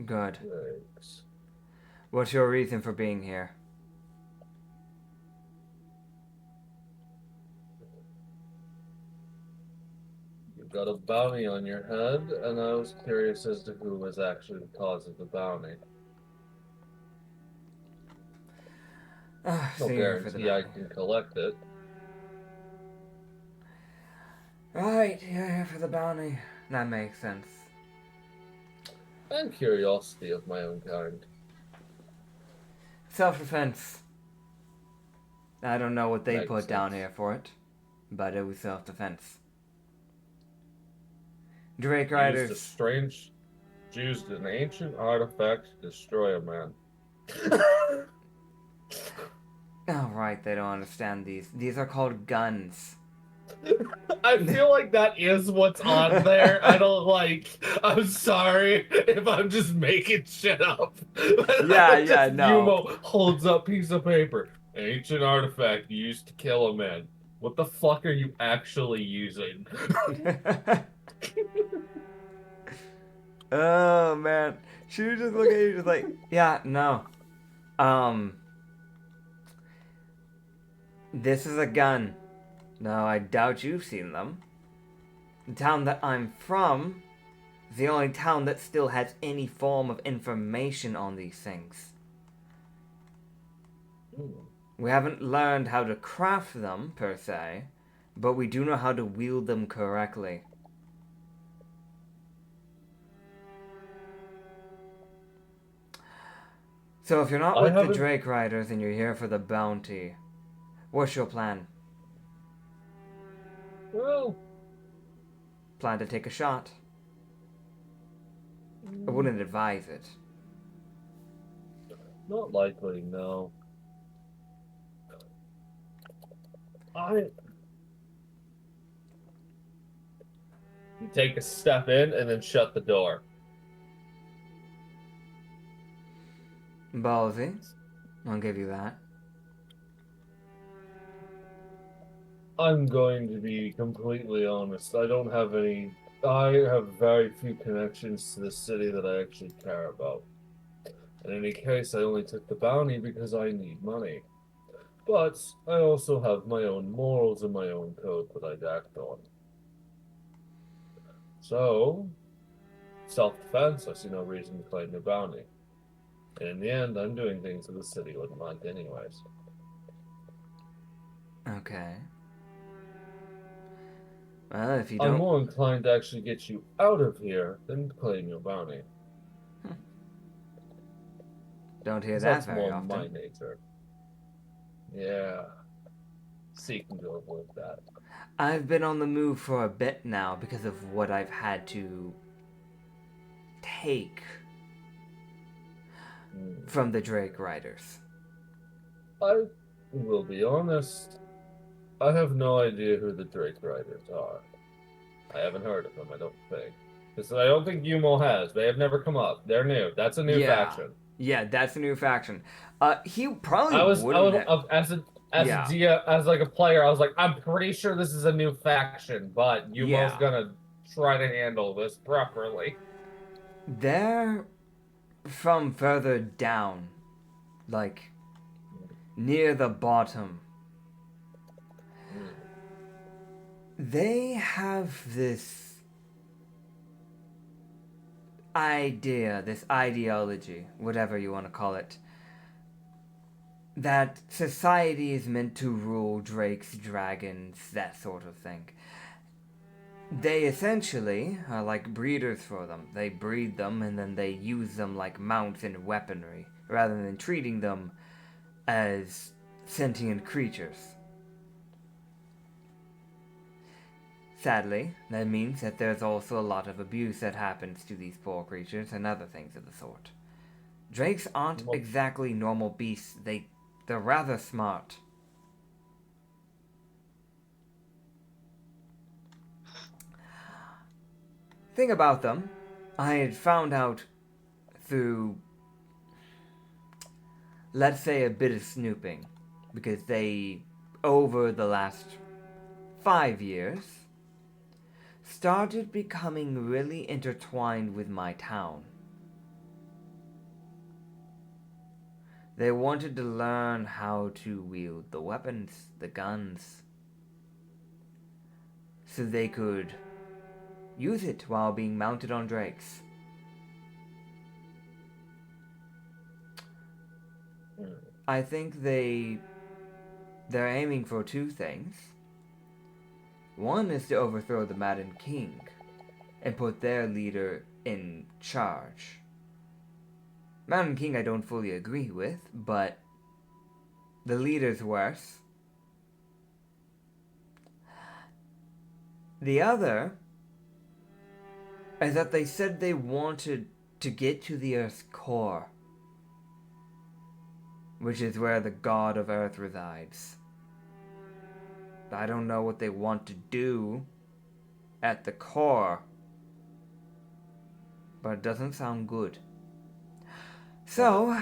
Good. Thanks. What's your reason for being here? You've got a bounty on your head, and I was curious as to who was actually the cause of the bounty. No So you're here for the guarantee I bounty. can collect it. Right, you're here for the bounty. That makes sense. And curiosity of my own kind. Self-defense. I don't know what they Makes put down sense. here for it, but it was self-defense. Drake Riders. Used an ancient artifact to destroy a man. Oh, right, they don't understand these. These are called guns. I feel like that is what's on there. I'm sorry if I'm just making shit up. Yeah, no. Umo holds up piece of paper. Ancient artifact used to kill a man. What the fuck are you actually using? Oh, man. She was just looking at you just like, yeah, no. This is a gun. No, I doubt you've seen them. The town that I'm from is the only town that still has any form of information on these things. We haven't learned how to craft them, per se, but we do know how to wield them correctly. So if you're not with the Drake Riders and you're here for the bounty, what's your plan? Well, Plan to take a shot? I wouldn't advise it. not likely, no. You take a step in and then shut the door. Ballsy. I'll give you that. I'm going to be completely honest. I have very few connections to the city that I actually care about. In any case, I only took the bounty because I need money. But I also have my own morals and my own code that I'd act on. So, self-defense, I see no reason to claim the bounty. And in the end, I'm doing things that the city wouldn't like anyways. Okay. Well, if you don't... I'm more inclined to actually get you out of here than claim your bounty. Don't hear that That's very more often. my nature. Yeah. So you can go with that. I've been on the move for a bit now because of what I've had to take from the Drake Riders. I will be honest. I have no idea who the Drake Riders are. I haven't heard of them, I don't think. Because I don't think Umo has. They have never come up. They're new. That's a new faction. Yeah, that's a new faction. He probably wouldn't have... As Yeah. a DM, as like a player, I was like, I'm pretty sure this is a new faction, but Yumo's Yeah. gonna try to handle this properly. They're from further down, like near the bottom. They have this idea, this ideology, whatever you want to call it, that society is meant to rule drakes, dragons, that sort of thing. They essentially are like breeders for them. They breed them and then they use them like mounts and weaponry, rather than treating them as sentient creatures. Sadly, that means that there's also a lot of abuse that happens to these poor creatures and other things of the sort. Drakes aren't exactly normal beasts. They're rather smart. Thing about them, I had found out through, let's say, a bit of snooping, because they, over the last 5 years, started becoming really intertwined with my town. They wanted to learn how to wield the weapons, the guns, so they could use it while being mounted on drakes. I think they're aiming for 2 things. One is to overthrow the Madden King and put their leader in charge. Mountain King I don't fully agree with, but the leader's worse. The other is that they said they wanted to get to the Earth's core, which is where the god of Earth resides. I don't know what they want to do at the core, but it doesn't sound good. So,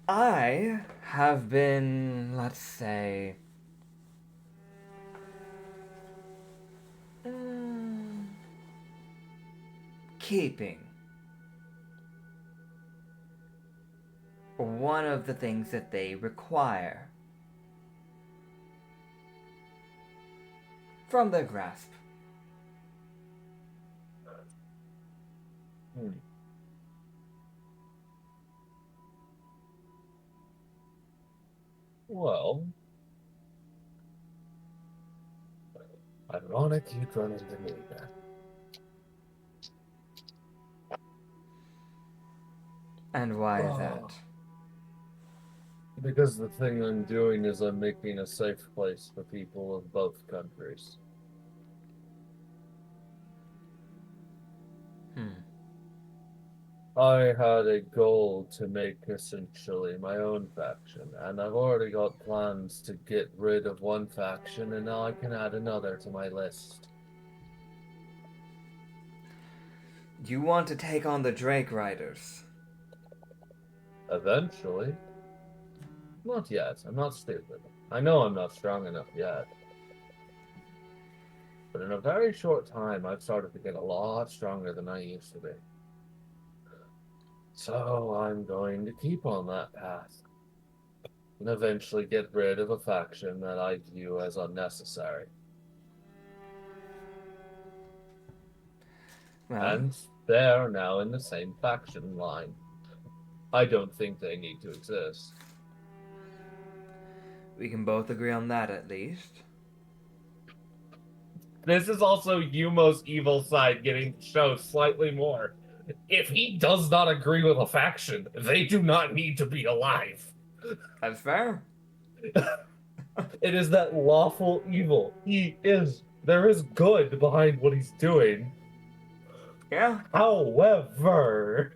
I have been, let's say, keeping one of the things that they require from their grasp. Well, ironic you'd run into me then. And why is that? Because the thing I'm doing is I'm making a safe place for people of both countries. I had a goal to make essentially my own faction, and I've already got plans to get rid of one faction, and now I can add another to my list. You want to take on the Drake Riders? Eventually. Not yet. I'm not stupid. I know I'm not strong enough yet. But in a very short time, I've started to get a lot stronger than I used to be. So I'm going to keep on that path. And eventually get rid of a faction that I view as unnecessary. Well, And they're now in the same faction line. I don't think they need to exist. we can both agree on that at least. This is also Yumo's evil side getting shown slightly more. If he does not agree with a faction, they do not need to be alive. That's fair. It is that lawful evil. There is good behind what he's doing. Yeah. However,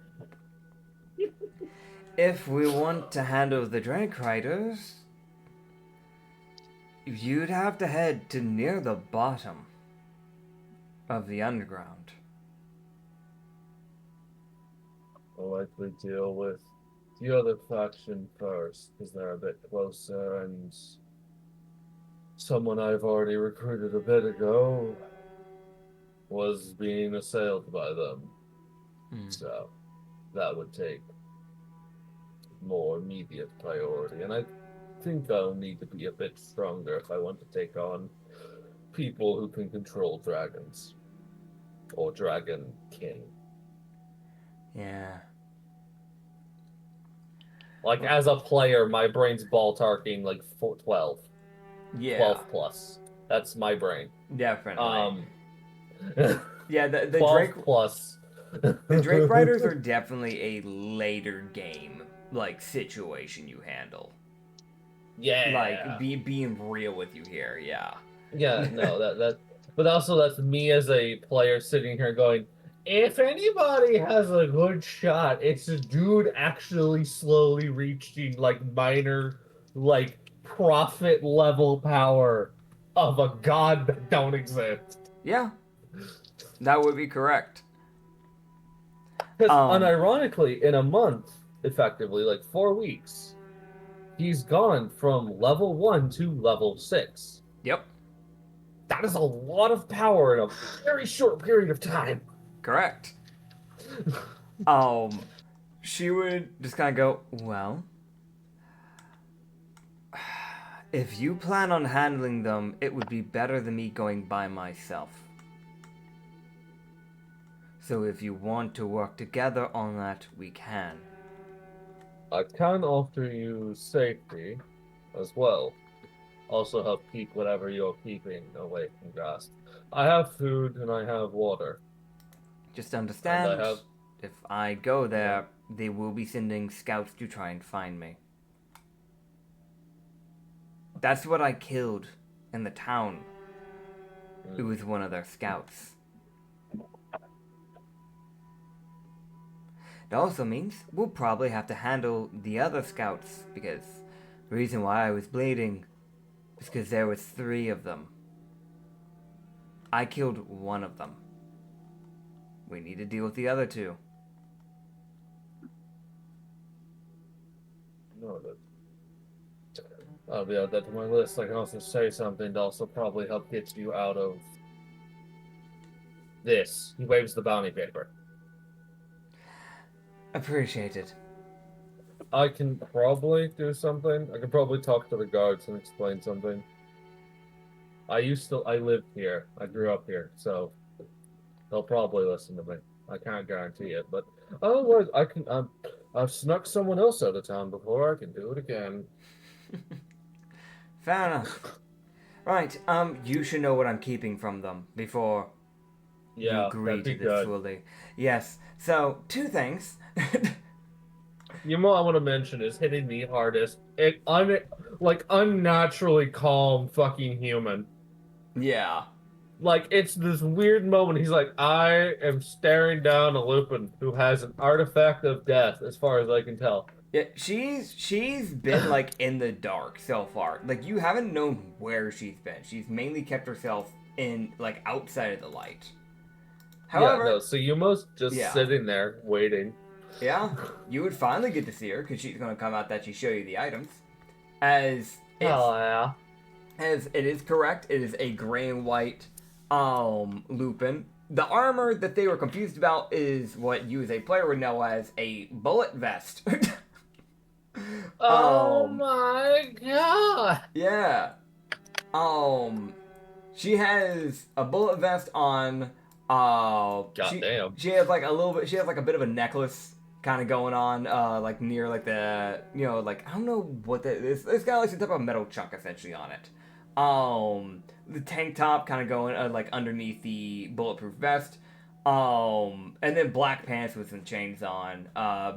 If we want to handle the Drake Riders, you'd have to head to near the bottom of the underground. I'll likely deal with the other faction first, because they're a bit closer, and someone I've already recruited a bit ago was being assailed by them. So that would take more immediate priority. And I think I'll need to be a bit stronger if I want to take on people who can control dragons. Or Dragon King. Yeah. Like, as a player, my brain's ball-tarking like 12. Yeah. 12 plus. That's my brain. Definitely. Yeah, the 12 Drake plus. The Drake Riders are definitely a later game like situation you handle. Yeah. Like being real with you here, yeah. Yeah, no, that but also that's me as a player sitting here going, if anybody has a good shot, it's a dude actually slowly reaching like minor like prophet level power of a god that don't exist. Yeah. That would be correct. Because unironically, in a month, effectively, like 4 weeks, he's gone from level 1 to level 6. Yep. That is a lot of power in a very short period of time. Correct. She would just kind of go, well, if you plan on handling them, it would be better than me going by myself. So if you want to work together on that, we can. I can offer you safety as well. Also help keep whatever you're keeping away from grasp. I have food and I have water. Just understand, And I have... if I go there, they will be sending scouts to try and find me. That's what I killed in the town. It was one of their scouts. It also means we'll probably have to handle the other scouts, because the reason why I was bleeding is because there was 3 of them. I killed one of them. We need to deal with the other 2. No, I'll be add that to my list. I can also say something to also probably help get you out of this. He waves the bounty paper. Appreciated. I can probably do something. I can probably talk to the guards and explain something. I lived here. I grew up here, so they'll probably listen to me. I can't guarantee it, but otherwise, I can. I've snuck someone else out of town before. I can do it again. Fair enough. Right, you should know what I'm keeping from them before you agree to this fully. Yes, so 2 things. You know what I want to mention is hitting me hardest. I'm unnaturally calm fucking human. Yeah. Like, it's this weird moment. He's like, I am staring down a Lupin who has an artifact of death, as far as I can tell. Yeah, she's been like in the dark so far. Like, you haven't known where she's been. She's mainly kept herself in like outside of the light. However, yeah, no, so Yumo's just sitting there waiting. Yeah, you would finally get to see her because she's going to come out that she show you the items. As it is correct, it is a gray and white Lupin. The armor that they were confused about is what you as a player would know as a bullet vest. Oh my god! Yeah. She has a bullet vest on. Goddamn. She has like a little bit. She has like a bit of a necklace kind of going on, like near like the, you know, like I don't know what that is. It's got like some type of metal chunk essentially on it. The tank top kind of going like underneath the bulletproof vest. And then black pants with some chains on.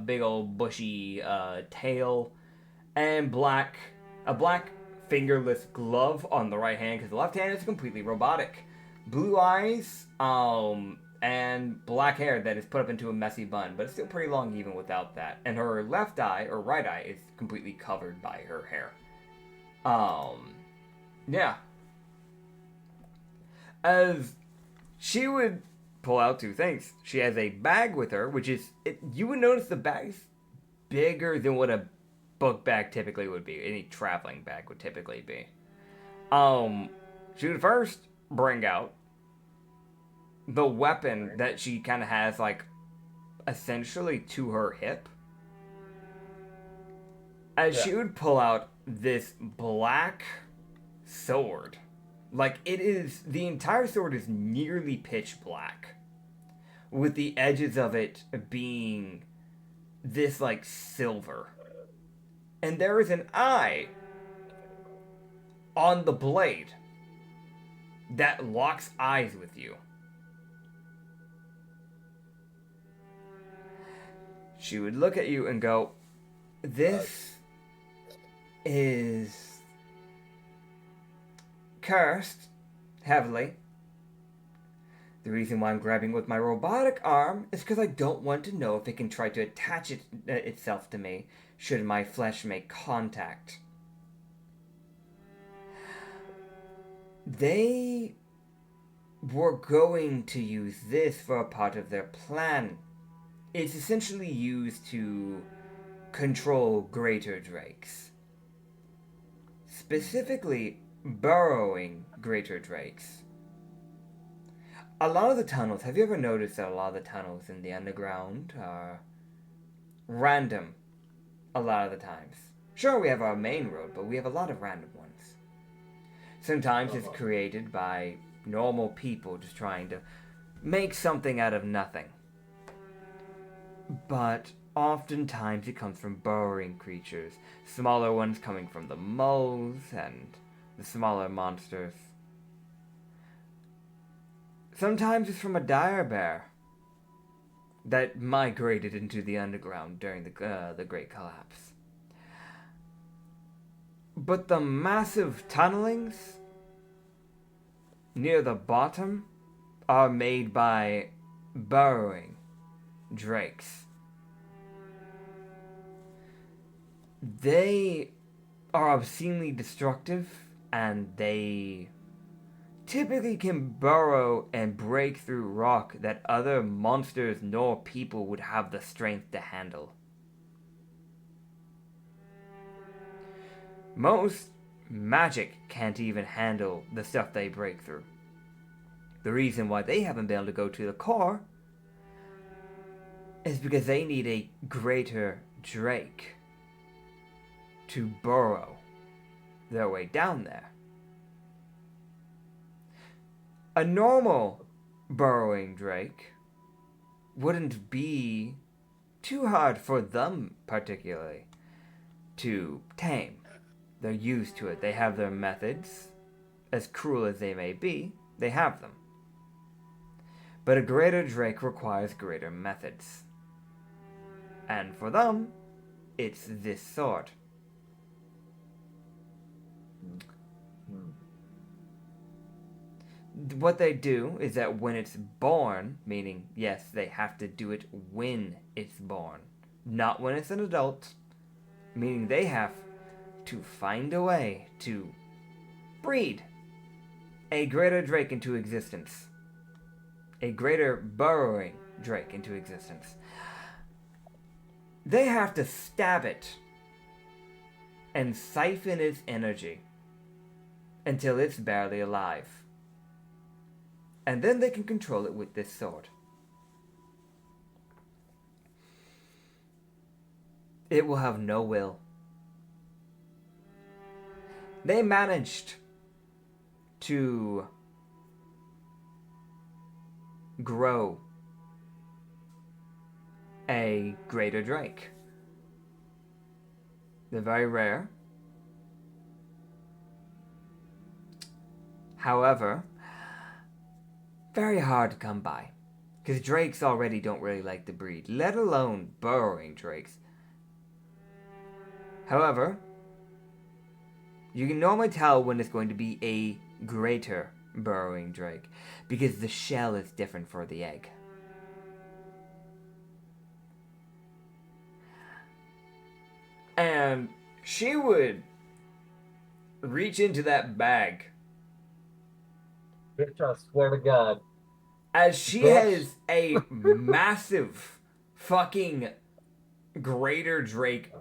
Big old bushy tail, and a black fingerless glove on the right hand because the left hand is completely robotic. Blue eyes, and black hair that is put up into a messy bun, but it's still pretty long even without that. And her left eye, or right eye, is completely covered by her hair. Yeah. As she would pull out 2 things. She has a bag with her, which is, you would notice the bag's bigger than what a book bag typically would be. Any traveling bag would typically be. She would first bring out the weapon that she kind of has, like, essentially to her hip. As she would pull out this black sword. Like, it is, the entire sword is nearly pitch black, with the edges of it being this, like, silver. And there is an eye on the blade that locks eyes with you. She would look at you and go, this is cursed heavily. The reason why I'm grabbing with my robotic arm is because I don't want to know if it can try to attach itself to me should my flesh make contact. They were going to use this for a part of their plan. It's essentially used to control greater drakes. Specifically, burrowing greater drakes. A lot of the tunnels, have you ever noticed that a lot of the tunnels in the underground are random a lot of the times? Sure, we have our main road, but we have a lot of random ones. Sometimes it's created by normal people just trying to make something out of nothing. But oftentimes it comes from burrowing creatures, smaller ones coming from the moles and the smaller monsters. Sometimes it's from a dire bear that migrated into the underground during the Great Collapse. But the massive tunnelings near the bottom are made by burrowing drakes. They are obscenely destructive, and they typically can burrow and break through rock that other monsters nor people would have the strength to handle. Most magic can't even handle the stuff they break through. The reason why they haven't been able to go to the core is because they need a greater drake to burrow their way down there. A normal burrowing drake wouldn't be too hard for them particularly to tame. They're used to it. They have their methods. As cruel as they may be, they have them. But a greater drake requires greater methods. And for them, it's this sword. What they do is that when it's born, meaning, yes, they have to do it when it's born, not when it's an adult, meaning they have to find a way to breed a greater drake into existence. A greater burrowing drake into existence. They have to stab it and siphon its energy until it's barely alive. And then they can control it with this sword. It will have no will. They managed to grow a greater drake. They're very rare. However, very hard to come by. Because drakes already don't really like to breed, let alone burrowing drakes. However, you can normally tell when it's going to be a greater burrowing drake, because the shell is different for the egg. And she would reach into that bag. Bitch, I swear to God. As she has a massive fucking greater Drake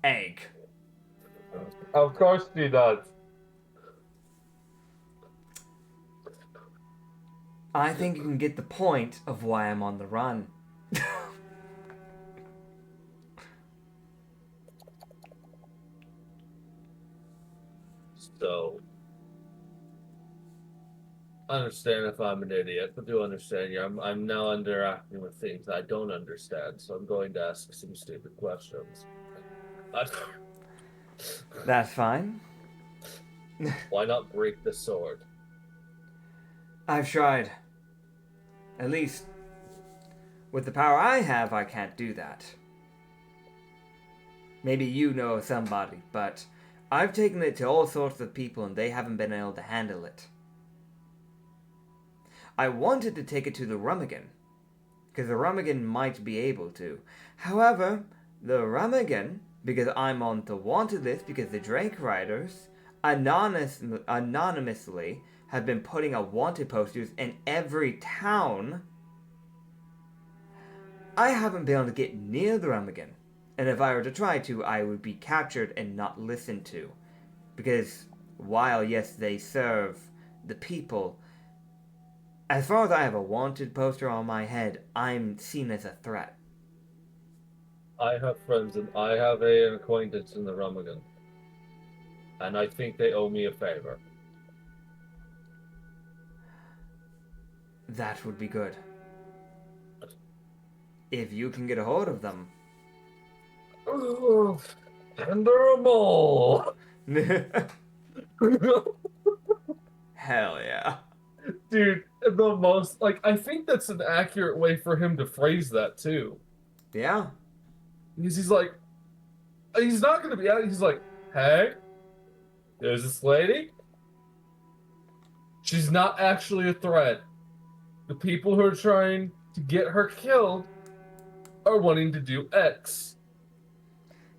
egg. Of course she does. I think you can get the point of why I'm on the run. So, I understand if I'm an idiot, but do understand you. I'm now interacting with things I don't understand, so I'm going to ask some stupid questions. That's fine. Why not break the sword? I've tried. At least, with the power I have, I can't do that. Maybe you know somebody, but I've taken it to all sorts of people and they haven't been able to handle it. I wanted to take it to the Rummigan, because the Rummigan might be able to. However, the Rummigan, because I'm on the wanted list because the Drake Riders anonymously have been putting out wanted posters in every town, I haven't been able to get near the Rummigan. And if I were to try to, I would be captured and not listened to. Because while, yes, they serve the people, as far as I have a wanted poster on my head, I'm seen as a threat. I have friends and I have an acquaintance in the Rummigan. And I think they owe me a favor. That would be good. If you can get a hold of them. And they're a mole. Hell yeah. Dude, the most, like, I think that's an accurate way for him to phrase that, too. Yeah. Because he's like, he's not going to be out. He's like, hey, there's this lady. She's not actually a threat. The people who are trying to get her killed are wanting to do X.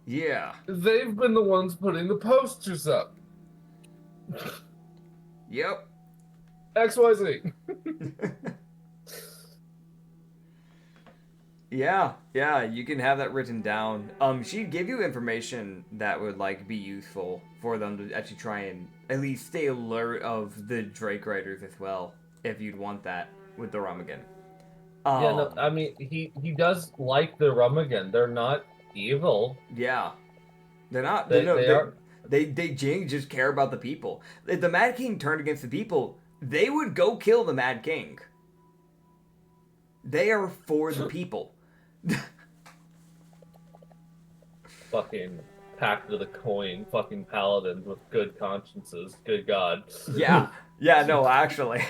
Yeah. They've been the ones putting the posters up. Yep. XYZ. Yeah, you can have that written down. She'd give you information that would like be useful for them to actually try and at least stay alert of the Drake Riders as well, if you'd want that with the Rummigan. Yeah, no, I mean he does like the Rummigan. They're not evil. Yeah. They're not They are. They genuinely just care about the people. If the Mad King turned against the people, they would go kill the Mad King. They are for the people. Fucking packed to the coin, fucking paladins with good consciences. Good God. Yeah. Yeah, no, actually.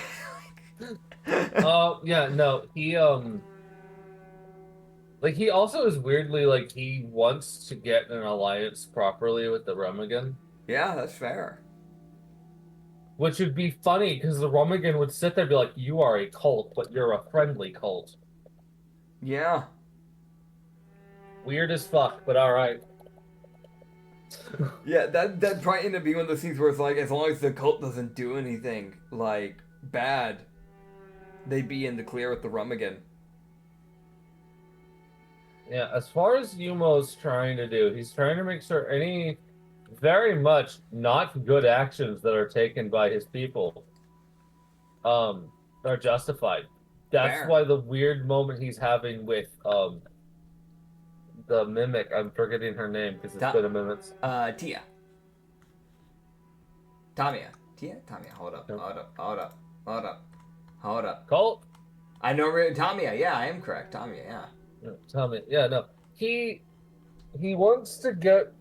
Yeah, no, he like he also is weirdly like he wants to get an alliance properly with the Rummigan. Yeah, that's fair. Which would be funny because the Rummigan would sit there and be like, you are a cult, but you're a friendly cult. Yeah. Weird as fuck, but alright. Yeah, that'd probably end up being one of those things where it's like, as long as the cult doesn't do anything, like, bad, they'd be in the clear with the Rummigan. Yeah, as far as Umo's trying to do, he's trying to make sure any very much not good actions that are taken by his people are justified. That's Fair. why the weird moment he's having with the mimic, I'm forgetting her name because it's been a minute. Tia. Tamia. Tia? Tamia, hold up. Colt? I know Tamia, yeah, I am correct. Tamia, yeah. Tell me. Yeah, no. He wants to get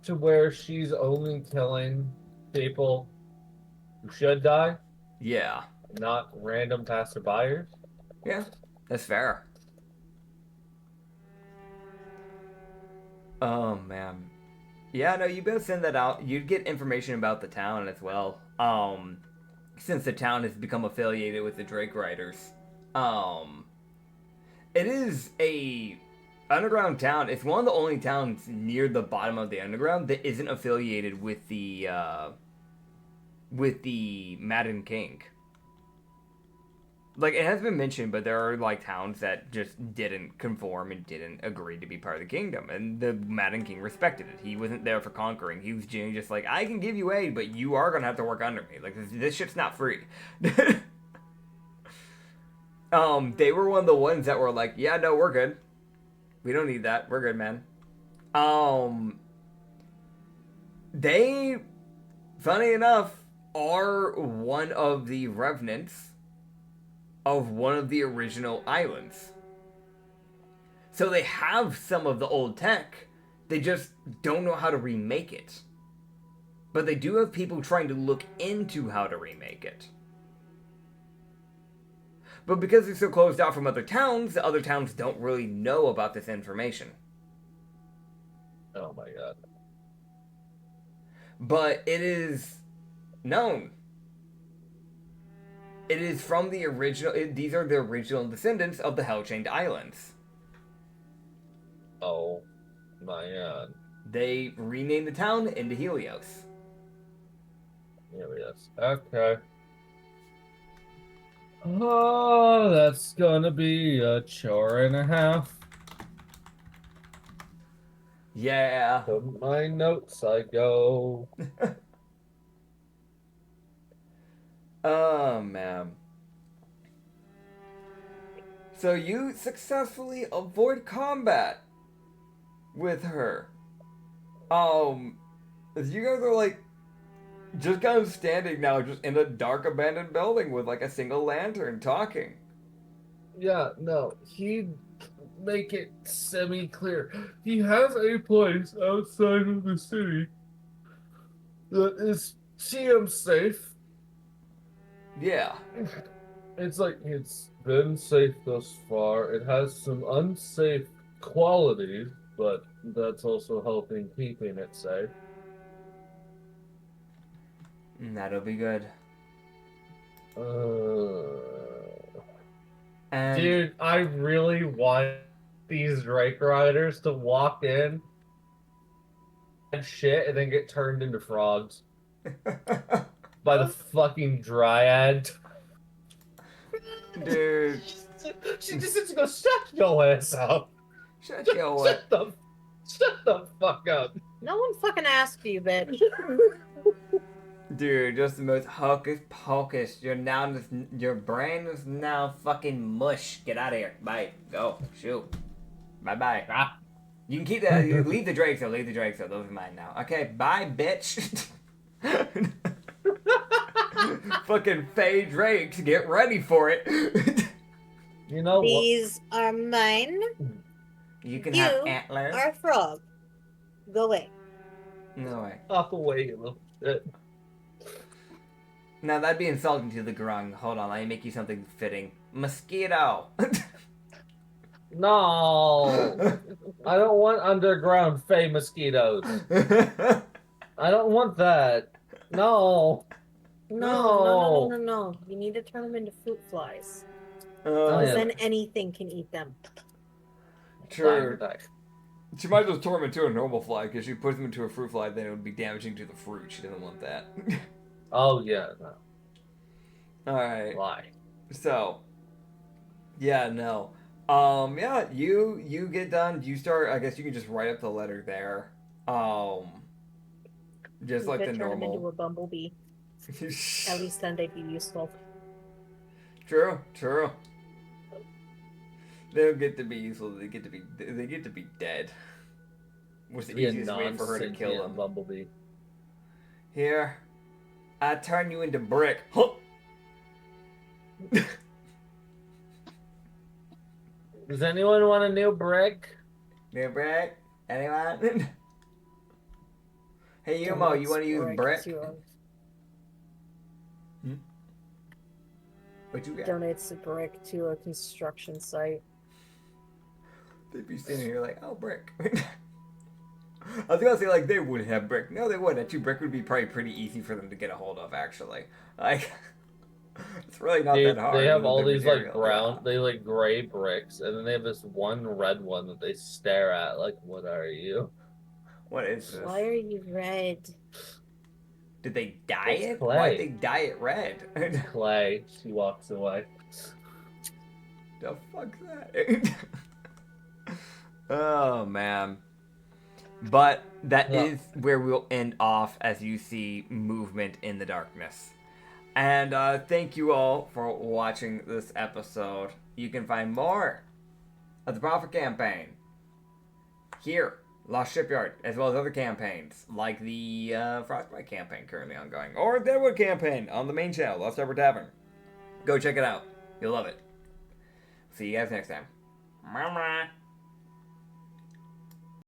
to where she's only killing people who should die, Yeah. not random passerbyers. Yeah, that's fair. Oh, man. Yeah, no, you better send that out. You'd get information about the town as well. Since the town has become affiliated with the Drake Riders. It is a underground town. It's one of the only towns near the bottom of the underground that isn't affiliated with the Madden King. Like, it has been mentioned, but there are, like, towns that just didn't conform and didn't agree to be part of the kingdom. And the Madden King respected it. He wasn't there for conquering. He was genuinely just like, I can give you aid, but you are going to have to work under me. Like, this shit's not free. They were one of the ones that were like, yeah, no, we're good. We don't need that. We're good, man. They, funny enough, are one of the revenants of one of the original islands. So they have some of the old tech, they just don't know how to remake it. But they do have people trying to look into how to remake it. But because it's so closed out from other towns, the other towns don't really know about this information. Oh my god. But it is known. It is from the original. These are the original descendants of the Hell-Chained Islands. Oh my god. They renamed the town into Helios. Yes. Okay. Oh, that's gonna be a chore and a half. Yeah. To my notes I go. Oh, man. So you successfully avoid combat with her. As you guys are like just kind of standing now just in a dark abandoned building with like a single lantern talking. Yeah, no, he'd make it semi-clear. He has a place outside of the city that is TM safe. Yeah. It's like, it's been safe thus far. It has some unsafe qualities, but that's also helping keeping it safe. That'll be good. And Dude, I really want these Drake Riders to walk in and shit and then get turned into frogs by the fucking dryad. dude, She just sits and goes, shut your ass up. shut your Shut the fuck up. No one fucking asked you, bitch. Dude, just the most hocus pocus. Your brain is now fucking mush. Get out of here. Bye. Go. Shoot. Bye bye. Ah. You can keep that. Leave the Drakes though. Leave the Drakes though. Those are mine now. Okay. Bye, bitch. Fucking Faye Drakes. Get ready for it. You know what? These are mine. You can You have antlers. are a frog. Go away. No way. Fuck away, you little shit. Now that'd be insulting to the grung. Hold on. Let me make you something fitting. Mosquito. No. I don't want underground Fey mosquitoes. I don't want that. No. No. You need to turn them into fruit flies. Because yeah. then anything can eat them. True. Die. She might just turn them into a normal fly, because she puts them into a fruit fly, then it would be damaging to the fruit. She doesn't want that. Oh, yeah. No. Alright. Lie. So, yeah, no. Yeah, you get done. You start, I guess you can just write up the letter there. Just You like could the turn them into normal. a bumblebee. At least then they'd be useful. True. They don't get to be useful. They get to be dead. What's the Be a easiest way for her to kill non-sentient them? bumblebee. Here, I turn you into brick. Huh. Does anyone want a new brick? New brick? Anyone? Hey, Umo, you want to use brick? What you got? Donates a brick to a construction site. They'd be sitting here like, oh, brick. I was gonna say like they would have brick. No, they wouldn't. Actually, brick would be probably pretty easy for them to get a hold of. Actually, like it's really not that hard. They have with all the these like material. brown, they like gray bricks, and then they have this one red one that they stare at. Like, what are you? What is this? Why are you red? Did they dye It's it? clay. Why'd they dye it red? Clay. She walks away. The fuck's that? Oh man. But that is where we'll end off as you see movement in the darkness. And thank you all for watching this episode. You can find more of the Prophet Campaign here, Lost Shipyard, as well as other campaigns like the Frostbite campaign currently ongoing, or Deadwood campaign on the main channel, Lost Harbor Tavern. Go check it out. You'll love it. See you guys next time.